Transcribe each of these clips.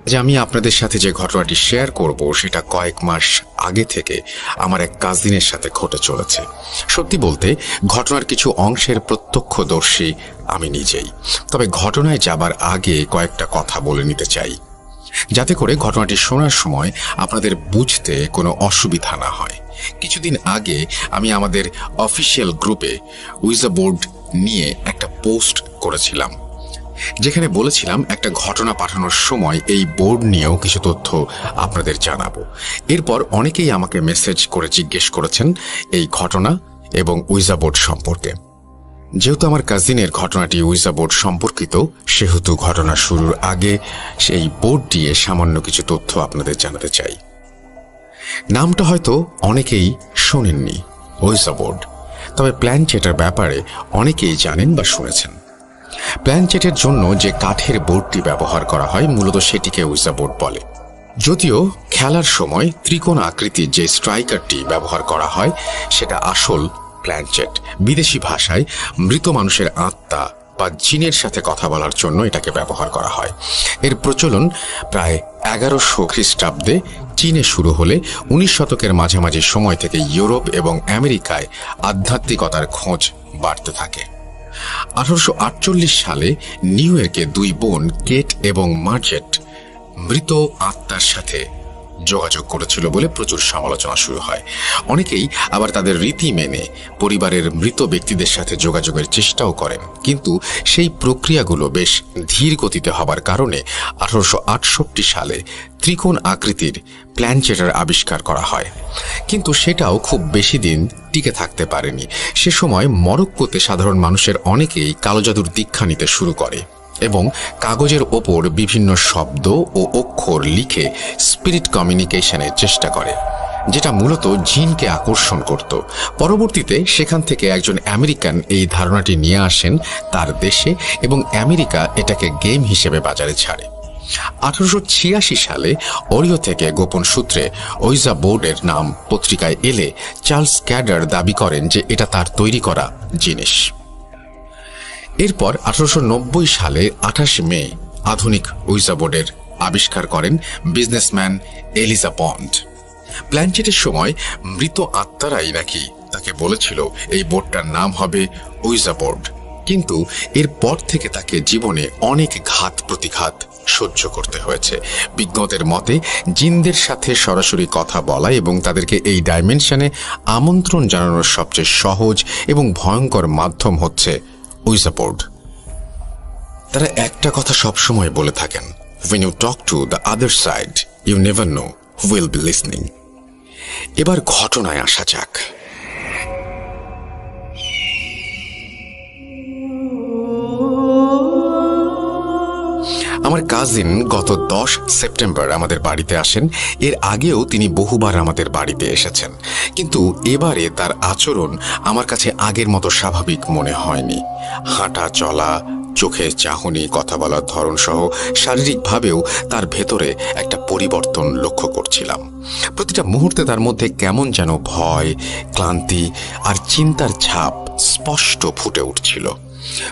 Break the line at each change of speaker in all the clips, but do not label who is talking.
যে আমি আপনাদের সাথে যে ঘটনাটি শেয়ার করব সেটা কয়েক মাস আগে থেকে আমার এক কাজিনের সাথে ঘটে চলেছে। সত্যি বলতে ঘটনার কিছু অংশের প্রত্যক্ষদর্শী আমি নিজেই। তবে ঘটনায় যাবার আগে কয়েকটা কথা বলে নিতে চাই, যাতে করে ঘটনাটি শোনার সময় আপনাদের বুঝতে কোনো অসুবিধা না হয়। কিছুদিন আগে আমি আমাদের অফিসিয়াল গ্রুপে উইজা বোর্ড নিয়ে একটা পোস্ট করেছিলাম, যেখানে বলেছিলাম একটা ঘটনা পাঠানোর সময় এই বোর্ড নিয়েও কিছু তথ্য আপনাদের জানাবো। এরপর অনেকেই আমাকে মেসেজ করে জিজ্ঞেস করেছেন এই ঘটনা এবং উইজা বোর্ড সম্পর্কে। যেহেতু আমার কাজিনের ঘটনাটি উইজা বোর্ড সম্পর্কিত, সেহেতু ঘটনা শুরুর আগে সেই বোর্ড দিয়ে সামান্য কিছু তথ্য আপনাদের জানাতে চাই। নামটা হয়তো অনেকেই শোনেননি, উইজা বোর্ড, তবে প্ল্যানচেটের ব্যাপারে অনেকেই জানেন বা শুনেছেন। প্ল্যানচেটের জন্য যে কাঠের বোর্ডটি ব্যবহার করা হয় মূলত সেটিকে উইজা বোর্ড বলে। যদিও খেলার সময় ত্রিকোণ আকৃতির যে স্ট্রাইকারটি ব্যবহার করা হয় সেটা আসল প্ল্যানচেট। বিদেশি ভাষায় মৃত মানুষের আত্মা বা জিনের সাথে কথা বলার জন্য এটাকে ব্যবহার করা হয়। এর প্রচলন প্রায় 1100 খ্রিস্টাব্দে চীনে শুরু হলে 19 শতকের মাঝামাঝি সময় থেকে ইউরোপ এবং আমেরিকায় আধ্যাত্মিকতার খোঁজ বাড়তে থাকে। 1848 সালে নিউ ইয়র্কে দুই বোন কেট এবং মার্জেট মৃত আত্মার সাথে যোগাযোগ করেছিল বলে প্রচুর সমালোচনা শুরু হয়। অনেকেই আবার তাদের রীতি মেনে পরিবারের মৃত ব্যক্তিদের সাথে যোগাযোগের চেষ্টাও করেন, কিন্তু সেই প্রক্রিয়াগুলো বেশ ধীর গতিতে হবার কারণে 1868 সালে ত্রিকোণ আকৃতির প্ল্যানচেটের আবিষ্কার করা হয়। কিন্তু সেটাও খুব বেশি দিন টিকে থাকতে পারেনি। সে সময় মরক্কোতে সাধারণ মানুষের অনেকেই কালো জাদুর দীক্ষা নিতে শুরু করে এবং কাগজের ওপর বিভিন্ন শব্দ ও অক্ষর লিখে স্পিরিট কমিউনিকেশনের চেষ্টা করে, যেটা মূলত জিনকে আকর্ষণ করত। পরবর্তীতে সেখান থেকে একজন আমেরিকান এই ধারণাটি নিয়ে আসেন তার দেশে এবং আমেরিকা এটাকে গেম হিসেবে বাজারে ছাড়ে। 1886 সালে ওরিও থেকে গোপন সূত্রে উইজা বোর্ডের নাম পত্রিকায় এলে চার্লস ক্যাডার দাবি করেন যে এটা তার তৈরি করা জিনিস। এরপর 1890 সালে 28 মে আধুনিক উইজা বোর্ডের আবিষ্কার করেন বিজনেসম্যান এলিজা বন্ড। প্ল্যানচেটের সময় মৃত আত্মারাই নাকি তাকে বলেছিল এই বোর্ডটার নাম হবে উইজা বোর্ড, কিন্তু এরপর থেকে তাকে জীবনে অনেক ঘাত প্রতিঘাত সহ্য করতে হয়েছে। বিজ্ঞদের মতে জিনদের সাথে সরাসরি কথা বলা এবং তাদেরকে এই ডাইমেনশনে আমন্ত্রণ জানানোর সবচেয়ে সহজ এবং ভয়ঙ্কর মাধ্যম হচ্ছে উইজা বোর্ড। তারা একটা কথা সবসময় বলে থাকেন, when you talk to the other side you never know who will be listening। এবার ঘটনায় আসা যাক। আমার কাজিন গত 10 সেপ্টেম্বর আমাদের বাড়িতে আসেন। এর আগেও তিনি বহুবার আমাদের বাড়িতে এসেছেন, কিন্তু এবারে তার আচরণ আমার কাছে আগের মতো স্বাভাবিক মনে হয়নি। হাঁটা চলা, চোখে চাহনি, কথা বলার ধরন সহ শারীরিকভাবেও তার ভেতরে একটা পরিবর্তন লক্ষ্য করছিলাম। প্রতিটা মুহূর্তে তার মধ্যে কেমন যেন ভয়, ক্লান্তি আর চিন্তার ছাপ স্পষ্ট ফুটে উঠছিল।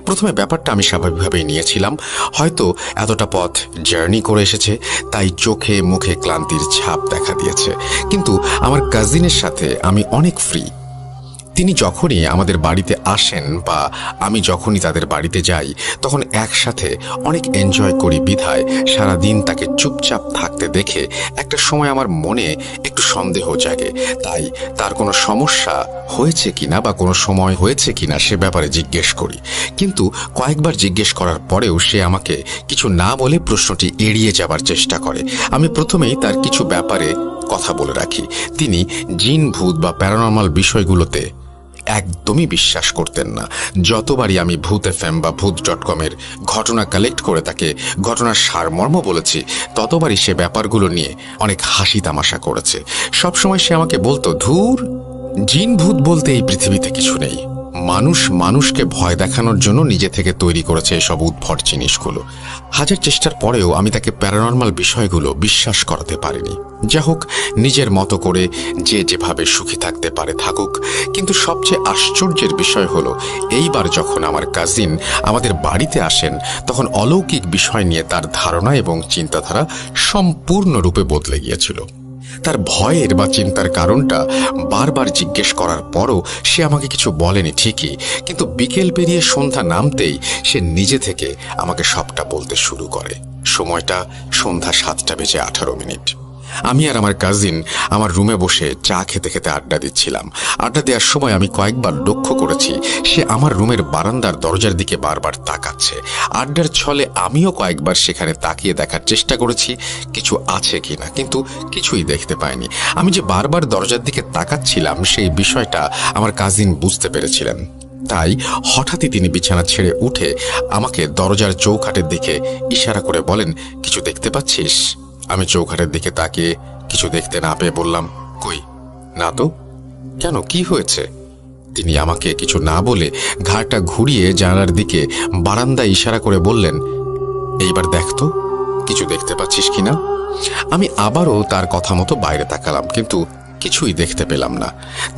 প্রথমে ব্যাপারটা আমি স্বাভাবিকভাবেই নিয়েছিলাম, হয়তো এতটা পথ জার্নি করে এসেছে তাই চোখে মুখে ক্লান্তির ছাপ দেখা দিয়েছে। কিন্তু আমার কাজিনের সাথে আমি অনেক ফ্রি। তিনি যখনই আমাদের বাড়িতে আসেন বা আমি যখনই তাদের বাড়িতে যাই তখন একসাথে অনেক এনজয় করি বিধায় সারাদিন তাকে চুপচাপ থাকতে দেখে একটা সময় আমার মনে একটু সন্দেহ জাগে। তাই তার কোনো সমস্যা হয়েছে কিনা বা কোনো সময় হয়েছে কিনা সে ব্যাপারে জিজ্ঞেস করি, কিন্তু কয়েকবার জিজ্ঞেস করার পরেও সে আমাকে কিছু না বলে প্রশ্নটি এড়িয়ে যাবার চেষ্টা করে। আমি প্রথমেই তার কিছু ব্যাপারে কথা বলে রাখি। তিনি জিন, ভূত বা প্যারানর্মাল বিষয়গুলোতে একদমই বিশ্বাস করতেন না। যতবারই আমি ভূত FM বা ভূত.com এর ঘটনা কালেক্ট করে তাকে ঘটনার সারমর্ম বলেছি, ততবারই সে ব্যাপারগুলো নিয়ে অনেক হাসি তামাশা করেছে। সবসময় সে আমাকে বলতো, ধুর, জিন ভূত বলতে এই পৃথিবীতে কিছু নেই, মানুষ মানুষকে ভয় দেখানোর জন্য নিজে থেকে তৈরি করেছে এসব উদ্ভট জিনিসগুলো। হাজার চেষ্টার পরেও আমি তাকে প্যারানর্মাল বিষয়গুলো বিশ্বাস করাতে পারিনি। যা হোক, নিজের মতো করে যে যেভাবে সুখী থাকতে পারে থাকুক। কিন্তু সবচেয়ে আশ্চর্যের বিষয় হলো, এইবার যখন আমার কাজিন আমাদের বাড়িতে আসেন, তখন অলৌকিক বিষয় নিয়ে তার ধারণা এবং চিন্তাধারা সম্পূর্ণরূপে বদলে গিয়েছিল। তার ভয়ের বা চিন্তার কারণটা বারবার জিজ্ঞেস করার পরও সে আমাকে কিছু বলেনি ঠিকই, কিন্তু বিকেল পেরিয়ে সন্ধ্যা নামতেই সে নিজে থেকে আমাকে সবটা বলতে শুরু করে। সময়টা সন্ধ্যা 7:18। আমি আর আমার কাজিন আমার রুমে বসে চা খেতে খেতে আড্ডা দিচ্ছিলাম। আড্ডা দেওয়ার সময় আমি কয়েকবার লক্ষ্য করেছি সে আমার রুমের বারান্দার দরজার দিকে বারবার তাকাচ্ছে। আড্ডার ছলে আমিও কয়েকবার সেখানে তাকিয়ে দেখার চেষ্টা করেছি কিছু আছে কিনা, কিন্তু কিছুই দেখতে পাইনি। আমি যে বারবার দরজার দিকে তাকাচ্ছিলাম সেই বিষয়টা আমার কাজিন বুঝতে পেরেছিলেন। তাই হঠাৎই তিনি বিছানা ছেড়ে উঠে আমাকে দরজার চৌকাঠের দিকে ইশারা করে বলেন, কিছু দেখতে পাচ্ছিস? আমি চৌকাঠের দিকে তাকিয়ে কিছু দেখতে না পেয়ে বললাম, কই, না তো। কেন, কি হয়েছে? তিনি আমাকে কিছু না বলে ঘাড়টা ঘুরিয়ে জানালার দিকে বারান্দায় ইশারা করে বললেন, এইবার দেখ তো, কিছু দেখতে পাচ্ছিস কিনা। আমি আবারও তার কথা মতো বাইরে তাকালাম, কিন্তু কিছুই দেখতে পেলাম না।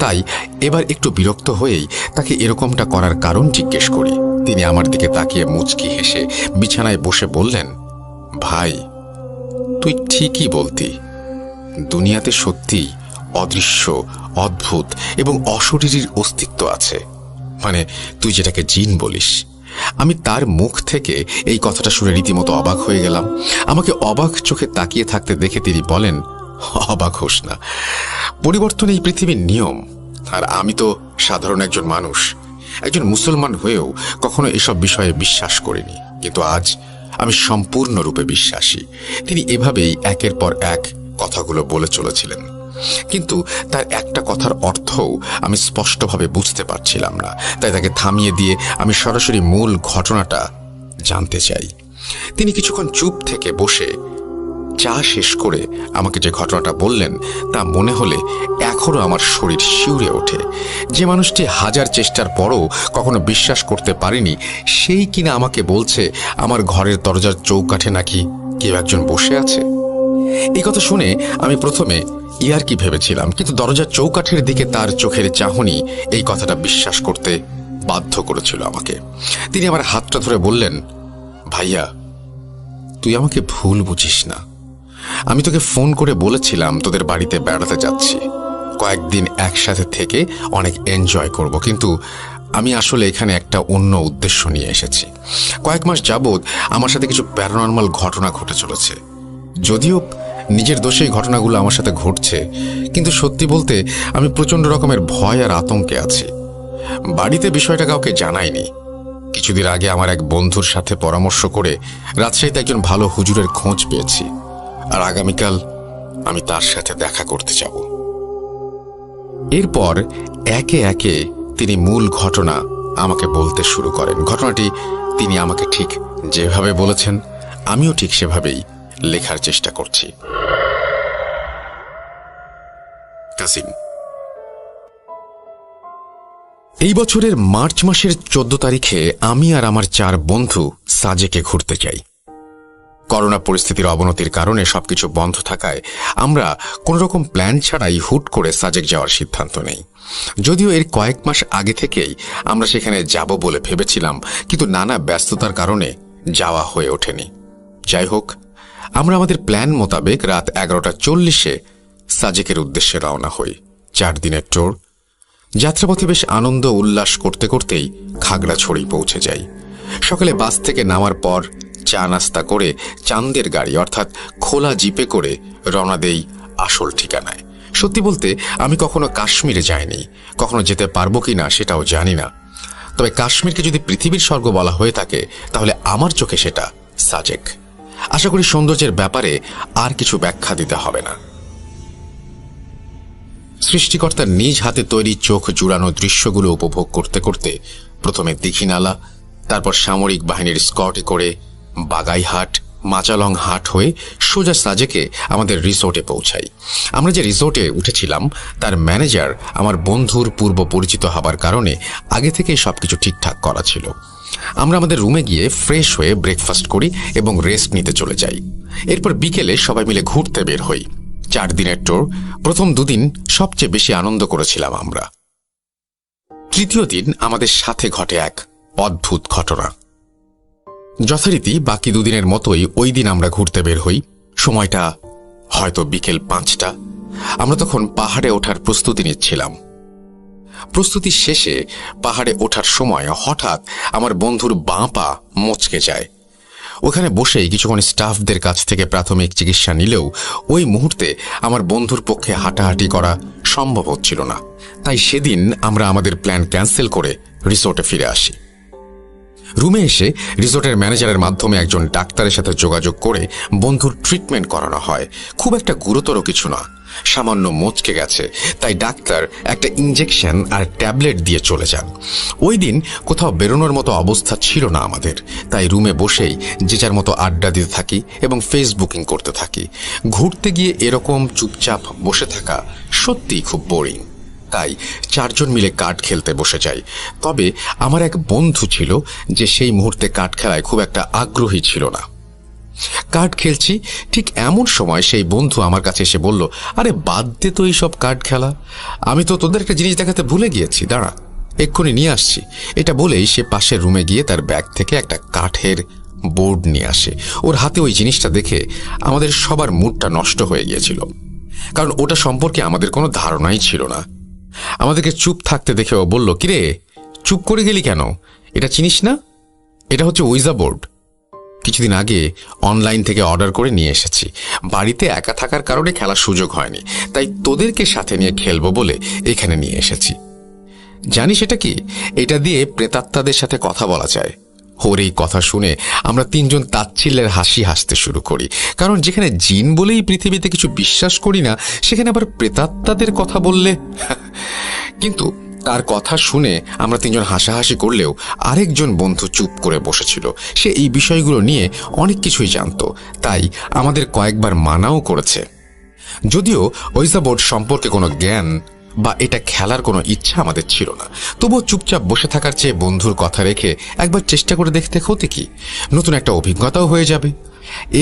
তাই এবার একটু বিরক্ত হয়েই তাকে এরকমটা করার কারণ জিজ্ঞেস করি। তিনি আমার দিকে তাকিয়ে মুচকি হেসে বিছানায় বসে বললেন, ভাই, তুই ঠিকই বলতি। দুনিয়াতে সত্যি অদৃশ্য, অদ্ভুত এবং অশরীরীর অস্তিত্ব আছে, মানে তুই যেটাকে জিন বলিস। আমি তার মুখ থেকে এই কথাটা শুনে রীতিমতো অবাক হয়ে গেলাম। আমাকে অবাক চোখে তাকিয়ে থাকতে দেখে তিনি বলেন, অবাক হোস না, পরিবর্তন এই পৃথিবীর নিয়ম। আর আমি তো সাধারণ একজন মানুষ, একজন মুসলমান হয়েও কখনো এসব বিষয়ে বিশ্বাস করিনি, কিন্তু আজ আমি সম্পূর্ণরূপে বিশ্বাসী। তিনি এভাবেই একের পর এক কথাগুলো বলে চলেছিলেন, কিন্তু তার একটা কথার অর্থও আমি স্পষ্টভাবে বুঝতে পারছিলাম না। তাই তাকে থামিয়ে দিয়ে আমি সরাসরি মূল ঘটনাটা জানতে চাই। তিনি কিছুক্ষণ চুপ থেকে বসে চা শেষ করে আমাকে যে ঘটনাটা বললেন তা মনে হলে এখনো আমার শরীর শিউরে ওঠে। যে মানুষটি হাজার চেষ্টার পরও কখনো বিশ্বাস করতে পারেনি, সেই কিনা আমাকে বলছে আমার ঘরের দরজার চৌকাঠে নাকি কেউ একজন বসে আছে। এই কথা শুনে আমি প্রথমে ইয়ার্কি ভেবেছিলাম, কিন্তু দরজার চৌকাঠের দিকে তার চোখের চাহনি এই কথাটা বিশ্বাস করতে বাধ্য করেছিল আমাকে। তিনি আমার হাতটা ধরে বললেন, ভাইয়া, তুই আমাকে ভুল বুঝিস না। আমি তোকে ফোন করে বলেছিলাম তোদের বাড়িতে বেড়াতে যাচ্ছি, কয়েকদিন একসাথে থেকে অনেক এনজয় করব, কিন্তু আমি আসলে এখানে একটা অন্য উদ্দেশ্য নিয়ে এসেছি। কয়েক মাস যাবৎ আমার সাথে কিছু প্যারানর্মাল ঘটনা ঘটে চলেছে। যদিও নিজের দোষেই ঘটনাগুলো আমার সাথে ঘটছে, কিন্তু সত্যি বলতে আমি প্রচণ্ড রকমের ভয় আর আতঙ্কে আছি। বাড়িতে বিষয়টা কাউকে জানাইনি। কিছুদিন আগে আমার এক বন্ধুর সাথে পরামর্শ করে রাজশাহীতে একজন ভালো হুজুরের খোঁজ পেয়েছি, আর আগামীকাল আমি তার সাথে দেখা করতে যাব। এরপর একে একে তিনি মূল ঘটনা আমাকে বলতে শুরু করেন। ঘটনাটি তিনি আমাকে ঠিক যেভাবে বলেছেন আমিও ঠিক সেভাবেই লেখার চেষ্টা করছি। কাসিম, এই বছরের মার্চ মাসের 14 তারিখে আমি আর আমার 4 বন্ধু সাজেকে ঘুরতে যাই। করোনা পরিস্থিতির অবনতির কারণে সবকিছু বন্ধ থাকায় আমরা কোন রকম প্ল্যান ছাড়াই হুট করে সাজেক যাওয়ার সিদ্ধান্ত নেই। যদিও এর কয়েক মাস আগে থেকেই আমরা সেখানে যাব বলে ভেবেছিলাম, কিন্তু নানা ব্যস্ততার কারণে যাওয়া হয়ে ওঠেনি। যাই হোক, আমরা আমাদের প্ল্যান মোতাবেক রাত 11:40 সাজেকের উদ্দেশ্যে রওনা হই। 4 দিনের ট্যুর। যাত্রাপথে বেশ আনন্দ উল্লাস করতে করতেই খাগড়াছড়ি পৌঁছে যাই। সকালে বাস থেকে নামার পর চা নাস্তা করে চাঁদের গাড়ি অর্থাৎ খোলা জিপে করে রওনা দেই আসল ঠিকানায়। সত্যি বলতে আমি কখনো কাশ্মীরে যাইনি, কখনো যেতে পারবো কিনা সেটাও জানি না। তবে কাশ্মীরকে যদি পৃথিবীর স্বর্গ বলা হয়ে থাকে তাহলে আমার চোখে সেটা সাজেক। আশা করি সৌন্দর্যের ব্যাপারে আর কিছু ব্যাখ্যা দিতে হবে না। সৃষ্টিকর্তার নিজ হাতে তৈরি চোখ জুড়ানো দৃশ্যগুলো উপভোগ করতে করতে প্রথমে দীঘিনালা, তারপর সামরিক বাহিনীর স্কটে করে বাগাইহাট, মাচালং হাট হয়ে সোজা সাজেকে আমাদের রিসোর্টে পৌঁছাই। আমরা যে রিসোর্টে উঠেছিলাম তার ম্যানেজার আমার বন্ধুর পূর্ব পরিচিত হবার কারণে আগে থেকেই সবকিছু ঠিকঠাক করা ছিল। আমরা আমাদের রুমে গিয়ে ফ্রেশ হয়ে ব্রেকফাস্ট করি এবং রেস্ট নিতে চলে যাই। এরপর বিকেলে সবাই মিলে ঘুরতে বের হই। 4 দিনের ট্যুর। প্রথম 2 দিন সবচেয়ে বেশি আনন্দ করেছিলাম আমরা। তৃতীয় দিন আমাদের সাথে ঘটে এক অদ্ভুত ঘটনা। যথারীতি বাকি 2 দিনের মতোই ওই দিন আমরা ঘুরতে বের হই। সময়টা হয়তো বিকেল 5টা। আমরা তখন পাহাড়ে ওঠার প্রস্তুতি নিচ্ছিলাম। প্রস্তুতি শেষে পাহাড়ে ওঠার সময় হঠাৎ আমার বন্ধুর বাঁ পা মচকে যায়। ওখানে বসেই কিছুক্ষণ স্টাফদের কাছ থেকে প্রাথমিক চিকিৎসা নিলেও ওই মুহূর্তে আমার বন্ধুর পক্ষে হাঁটাহাঁটি করা সম্ভব হচ্ছিল না। তাই সেদিন আমরা আমাদের প্ল্যান ক্যান্সেল করে রিসোর্টে ফিরে আসি। রুমে এসে রিসোর্টের ম্যানেজারের মাধ্যমে একজন ডাক্তারের সাথে যোগাযোগ করে বন্ধুর ট্রিটমেন্ট করানো হয়। খুব একটা গুরুতর কিছু না, সামান্য মচকে গেছে, তাই ডাক্তার একটা ইঞ্জেকশন আর ট্যাবলেট দিয়ে চলে যান। ওই দিন কোথাও বেরোনোর মতো অবস্থা ছিল না আমাদের, তাই রুমে বসেই যে যার মতো আড্ডা দিতে থাকি এবং ফেসবুকিং করতে থাকি। ঘুরতে গিয়ে এরকম চুপচাপ বসে থাকা সত্যিই খুব বোরিং, তাই 4 জন মিলে কার্ড খেলতে বসে যাই। তবে আমার এক বন্ধু ছিল যে সেই মুহূর্তে কার্ড খেলায় খুব একটা আগ্রহী ছিল না। কার্ড খেলছি, ঠিক এমন সময় সেই বন্ধু আমার কাছে এসে বলল, আরে বাদ দে তো এইসব কার্ড খেলা, আমি তো তোদের একটা জিনিস দেখাতে ভুলে গিয়েছি, দাঁড়া এক্ষুনি নিয়ে আসছি। এটা বলেই সে পাশের রুমে গিয়ে তার ব্যাগ থেকে একটা কাঠের বোর্ড নিয়ে আসে। ওর হাতে ওই জিনিসটা দেখে আমাদের সবার মুডটা নষ্ট হয়ে গিয়েছিল, কারণ ওটা সম্পর্কে আমাদের কোনো ধারণাই ছিল না। আমাদেরকে চুপ থাকতে দেখে ও বলল, কিরে চুপ করে গেলি কেন, এটা চিনিস না? এটা হচ্ছে ওইজা বোর্ড। কিছুদিন আগে অনলাইন থেকে অর্ডার করে নিয়ে এসেছি। বাড়িতে একা থাকার কারণে খেলার সুযোগ হয়নি, তাই তোদেরকে সাথে নিয়ে খেলবো বলে এখানে নিয়ে এসেছি। জানিস এটা কি? এটা দিয়ে প্রেতাত্মাদের সাথে কথা বলা যায়। ওর এই কথা শুনে আমরা 3 জন তাচ্ছিল্যের হাসি হাসতে শুরু করি, কারণ যেখানে জিন বলেই পৃথিবীতে কিছু বিশ্বাস করি না, সেখানে আবার প্রেতাত্মাদের কথা বললে। কিন্তু তার কথা শুনে আমরা 3 জন হাসাহাসি করলেও আরেকজন বন্ধু চুপ করে বসেছিল। সে এই বিষয়গুলো নিয়ে অনেক কিছুই জানত, তাই আমাদের কয়েকবার মানাও করেছে। যদিও ওইজা বোর্ড সম্পর্কে কোনো জ্ঞান বা এটা খেলার কোনো ইচ্ছা আমাদের ছিল না, তবুও চুপচাপ বসে থাকার চেয়ে বন্ধুর কথা রেখে একবার চেষ্টা করে দেখতে হতে কি, নতুন একটা অভিজ্ঞতাও হয়ে যাবে।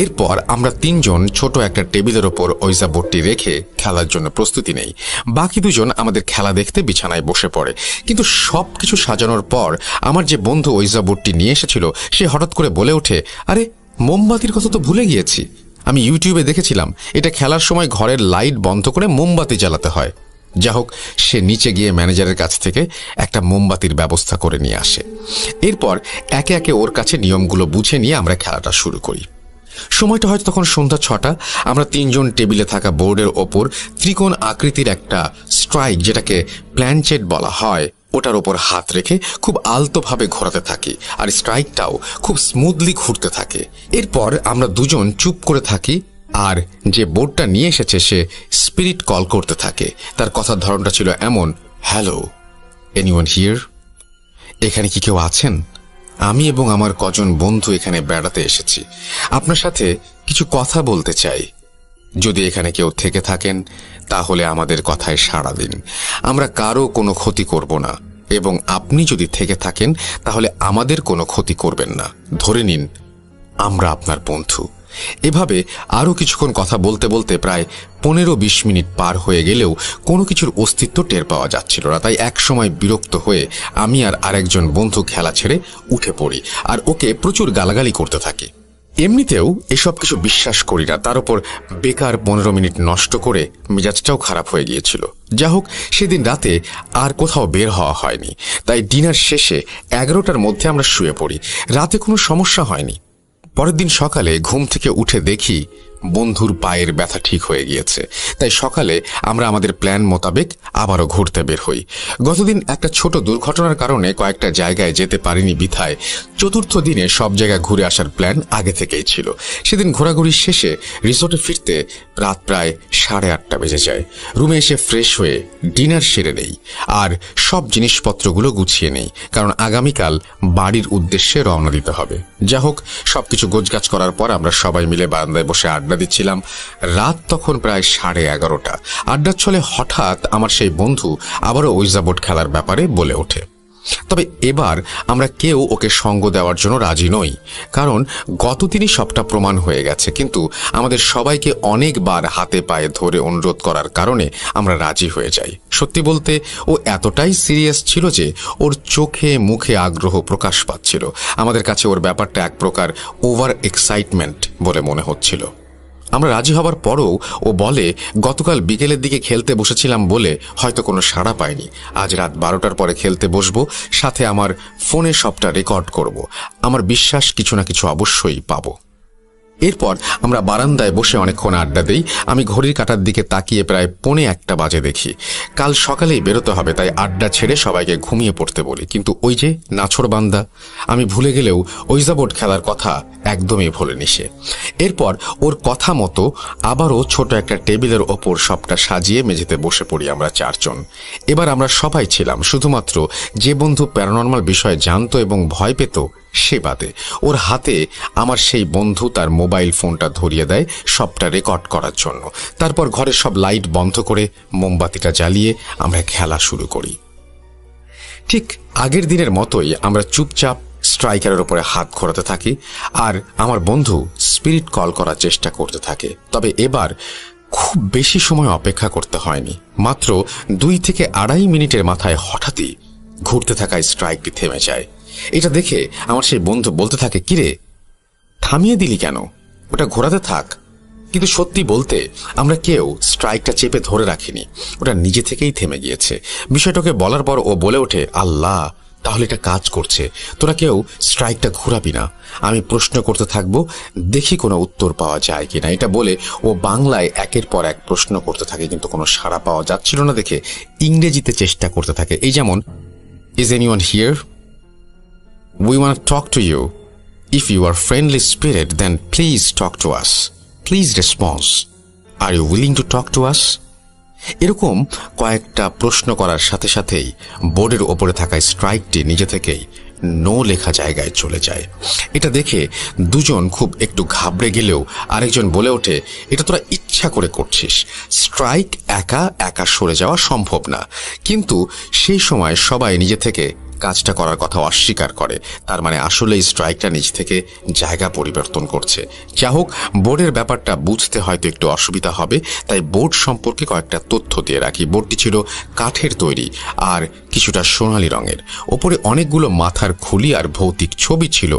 এরপর আমরা 3 জন ছোট একটা টেবিলের ওপর ওইজা বোর্ডটি রেখে খেলার জন্য প্রস্তুতি নেই। বাকি 2 জন আমাদের খেলা দেখতে বিছানায় বসে পড়ে। কিন্তু সবকিছু সাজানোর পর আমার যে বন্ধু ওইজা বোর্ডটি নিয়ে এসেছিল সে হঠাৎ করে বলে ওঠে, আরে মোমবাতির কথা তো ভুলে গিয়েছি, আমি ইউটিউবে দেখেছিলাম এটা খেলার সময় ঘরের লাইট বন্ধ করে মোমবাতি জ্বালাতে হয়। যা হোক, সে নিচে গিয়ে ম্যানেজারের কাছ থেকে একটা মোমবাতির ব্যবস্থা করে নিয়ে আসে। এরপর একে একে ওর কাছে নিয়মগুলো বুঝে নিয়ে আমরা খেলাটা শুরু করি। সময়টা হয়তো তখন সন্ধ্যা 6টা। আমরা 3 জন টেবিলে থাকা বোর্ডের ওপর ত্রিকোণ আকৃতির একটা স্ট্রাইক, যেটাকে প্ল্যানচেট বলা হয়, ওটার ওপর হাত রেখে খুব আলতোভাবে ঘোরাতে থাকি, আর স্ট্রাইকটাও খুব স্মুথলি ঘুরতে থাকে। এরপর আমরা 2 জন চুপ করে থাকি, আর যে বোর্ডটা নিয়ে এসেছে সে স্পিরিট কল করতে থাকে। তার কথার ধরনটা ছিল এমন, হ্যালো এনিওয়ান হিয়ার, এখানে কি কেউ আছেন? আমি এবং আমার কজন বন্ধু এখানে বেড়াতে এসেছি, আপনার সাথে কিছু কথা বলতে চাই। যদি এখানে কেউ থেকে থাকেন তাহলে আমাদের কথায় সাড়া দিন, আমরা কারো কোনো ক্ষতি করব না, এবং আপনি যদি থেকে থাকেন তাহলে আমাদের কোনো ক্ষতি করবেন না। ধরে নিন আমরা আপনার বন্ধু। এভাবে আরও কিছুক্ষণ কথা বলতে বলতে প্রায় 15-20 মিনিট পার হয়ে গেলেও কোনো কিছুর অস্তিত্ব টের পাওয়া যাচ্ছিল না। তাই এক সময় বিরক্ত হয়ে আমি আর আরেকজন বন্ধু খেলা ছেড়ে উঠে পড়ি আর ওকে প্রচুর গালাগালি করতে থাকি। এমনিতেও এসব কিছু বিশ্বাস করি না, তার উপর বেকার 15 মিনিট নষ্ট করে মেজাজটাও খারাপ হয়ে গিয়েছিল। যা হোক, সেদিন রাতে আর কোথাও বের হওয়া হয়নি, তাই ডিনার শেষে 11টার মধ্যে আমরা শুয়ে পড়ি। রাতে কোনো সমস্যা হয়নি। পরের দিন সকালে ঘুম থেকে উঠে দেখি বন্ধুর পায়ের ব্যথা ঠিক হয়ে গিয়েছে, তাই সকালে আমরা আমাদের প্ল্যান মোতাবেক আবারও ঘুরতে বের হই। গতদিন একটা ছোট দুর্ঘটনার কারণে কয়েকটা জায়গায় যেতে পারিনি বিধায় চতুর্থ দিনে সব জায়গা ঘুরে আসার প্ল্যান আগে থেকেই ছিল। সেদিন ঘোরাঘুরি শেষে রিসোর্টে ফিরতে রাত প্রায় 8:30 বেজে যায়। রুমে এসে ফ্রেশ হয়ে ডিনার সেরে নেই আর সব জিনিসপত্রগুলো গুছিয়ে নেই, কারণ আগামীকাল বাড়ির উদ্দেশ্যে রওনা দিতে হবে। যা হোক, সবকিছু গোছগাছ করার পর আমরা সবাই মিলে বারান্দায় বসে আড্ডা দিচ্ছিলাম। রাত তখন প্রায় 11:30। আড্ডার ছলে হঠাৎ আমার সেই বন্ধু আবারও ওইজা বোর্ড খেলার ব্যাপারে বলে ওঠে। তবে এবার আমরা কেউ ওকে সঙ্গ দেওয়ার জন্য রাজি নই, কারণ গত দিনই সবটা প্রমাণ হয়ে গেছে। কিন্তু আমাদের সবাইকে অনেকবার হাতে পায়ে ধরে অনুরোধ করার কারণে আমরা রাজি হয়ে যাই। সত্যি বলতে ও এতটাই সিরিয়াস ছিল যে ওর চোখে মুখে আগ্রহ প্রকাশ পাচ্ছিল। আমাদের কাছে ওর ব্যাপারটা এক প্রকার ওভার এক্সাইটমেন্ট বলে মনে হচ্ছিল। আমরা রাজি হবার পরও ও বলে, গতকাল বিকেলের দিকে খেলতে বসেছিলাম বলে হয়তো কোনো সাড়া পাইনি। আজ রাত 12টার পরে খেলতে বসবো, সাথে আমার ফোনে সবটা রেকর্ড করব। আমার বিশ্বাস কিছু না কিছু অবশ্যই পাবো। এরপর আমরা বারান্দায় বসে অনেকক্ষণ আড্ডা দেই। আমি ঘড়ির কাঁটার দিকে তাকিয়ে প্রায় 1:45 বাজে দেখি কাল সকালেই বেরোতে হবে, তাই আড্ডা ছেড়ে সবাইকে ঘুমিয়ে পড়তে বলি। কিন্তু ওই যে নাছোড়বান্দা, আমি ভুলে গেলেও ওইজা বোর্ড খেলার কথা একদমই ভোলেনি সে। এরপর ওর কথা মতো আবারও ছোট একটা টেবিলের ওপর সবটা সাজিয়ে মেঝেতে বসে পড়ি আমরা 4 জন। এবার আমরা সবাই ছিলাম, শুধুমাত্র যে বন্ধু প্যারানর্মাল বিষয়ে জানতো এবং ভয় পেত সে বাদে। ওর হাতে আমার সেই বন্ধু তার মোবাইল ফোনটা ধরিয়ে দেয় সবটা রেকর্ড করার জন্য। তারপর ঘরের সব লাইট বন্ধ করে মোমবাতিটা জ্বালিয়ে আমরা খেলা শুরু করি। ঠিক আগের দিনের মতোই আমরা চুপচাপ স্ট্রাইকারের উপরে হাত ঘোরাতে থাকি আর আমার বন্ধু স্পিরিট কল করার চেষ্টা করতে থাকে। তবে এবার খুব বেশি সময় অপেক্ষা করতে হয়নি, মাত্র 2 থেকে 2.5 মিনিটের মাথায় হঠাৎই ঘুরতে থাকা স্ট্রাইকটি থেমে যায়। এটা দেখে আমার সেই বন্ধু বলতে থাকে, কিরে থামিয়ে দিলি কেন, ওটা ঘোরাতে থাক। কিন্তু সত্যি বলতে আমরা কেউ স্ট্রাইকটা চেপে ধরে রাখিনি, ওটা নিজে থেকেই থেমে গিয়েছে। বিষয়টাকে বলার পর ও বলে ওঠে, আল্লাহ, তাহলে এটা কাজ করছে, তোরা কেউ স্ট্রাইকটা ঘোরাবি না। আমি প্রশ্ন করতে থাকবো, দেখি কোনো উত্তর পাওয়া যায় কিনা। এটা বলে ও বাংলায় একের পর এক প্রশ্ন করতে থাকে, কিন্তু কোনো সাড়া পাওয়া যাচ্ছিল না দেখে ইংরেজিতে চেষ্টা করতে থাকে। এই যেমন, is anyone here? We want to talk to you. If you are friendly spirit, then please talk to us. Please respond. Are you willing to talk to us? এরকম কয়েকটা প্রশ্ন করার সাথে সাথেই বোর্ডের ওপরে থাকা স্ট্রাইকটি নিজে থেকেই নো লেখা জায়গায় চলে যায়। এটা দেখে দুজন খুব একটু ঘাবড়ে গেলেও আরেকজন বলে ওঠে, এটা তোরা ইচ্ছা করে করছিস, স্ট্রাইক একা একা সরে যাওয়া সম্ভব না। কিন্তু সেই সময় সবাই নিজে থেকে কাজটা করার কথা অস্বীকার করে, তার মানে আসলেই স্ট্রাইকটা নিজ থেকে জায়গা পরিবর্তন করছে। যা হোক, বোর্ডের ব্যাপারটা বুঝতে হয়তো একটু অসুবিধা হবে, তাই বোর্ড সম্পর্কে কয়েকটা তথ্য দিয়ে রাখি। বোর্ডটি ছিল কাঠের তৈরি আর কিছুটা সোনালী রঙের। ওপরে অনেকগুলো মাথার খুলি আর ভৌতিক ছবি ছিল।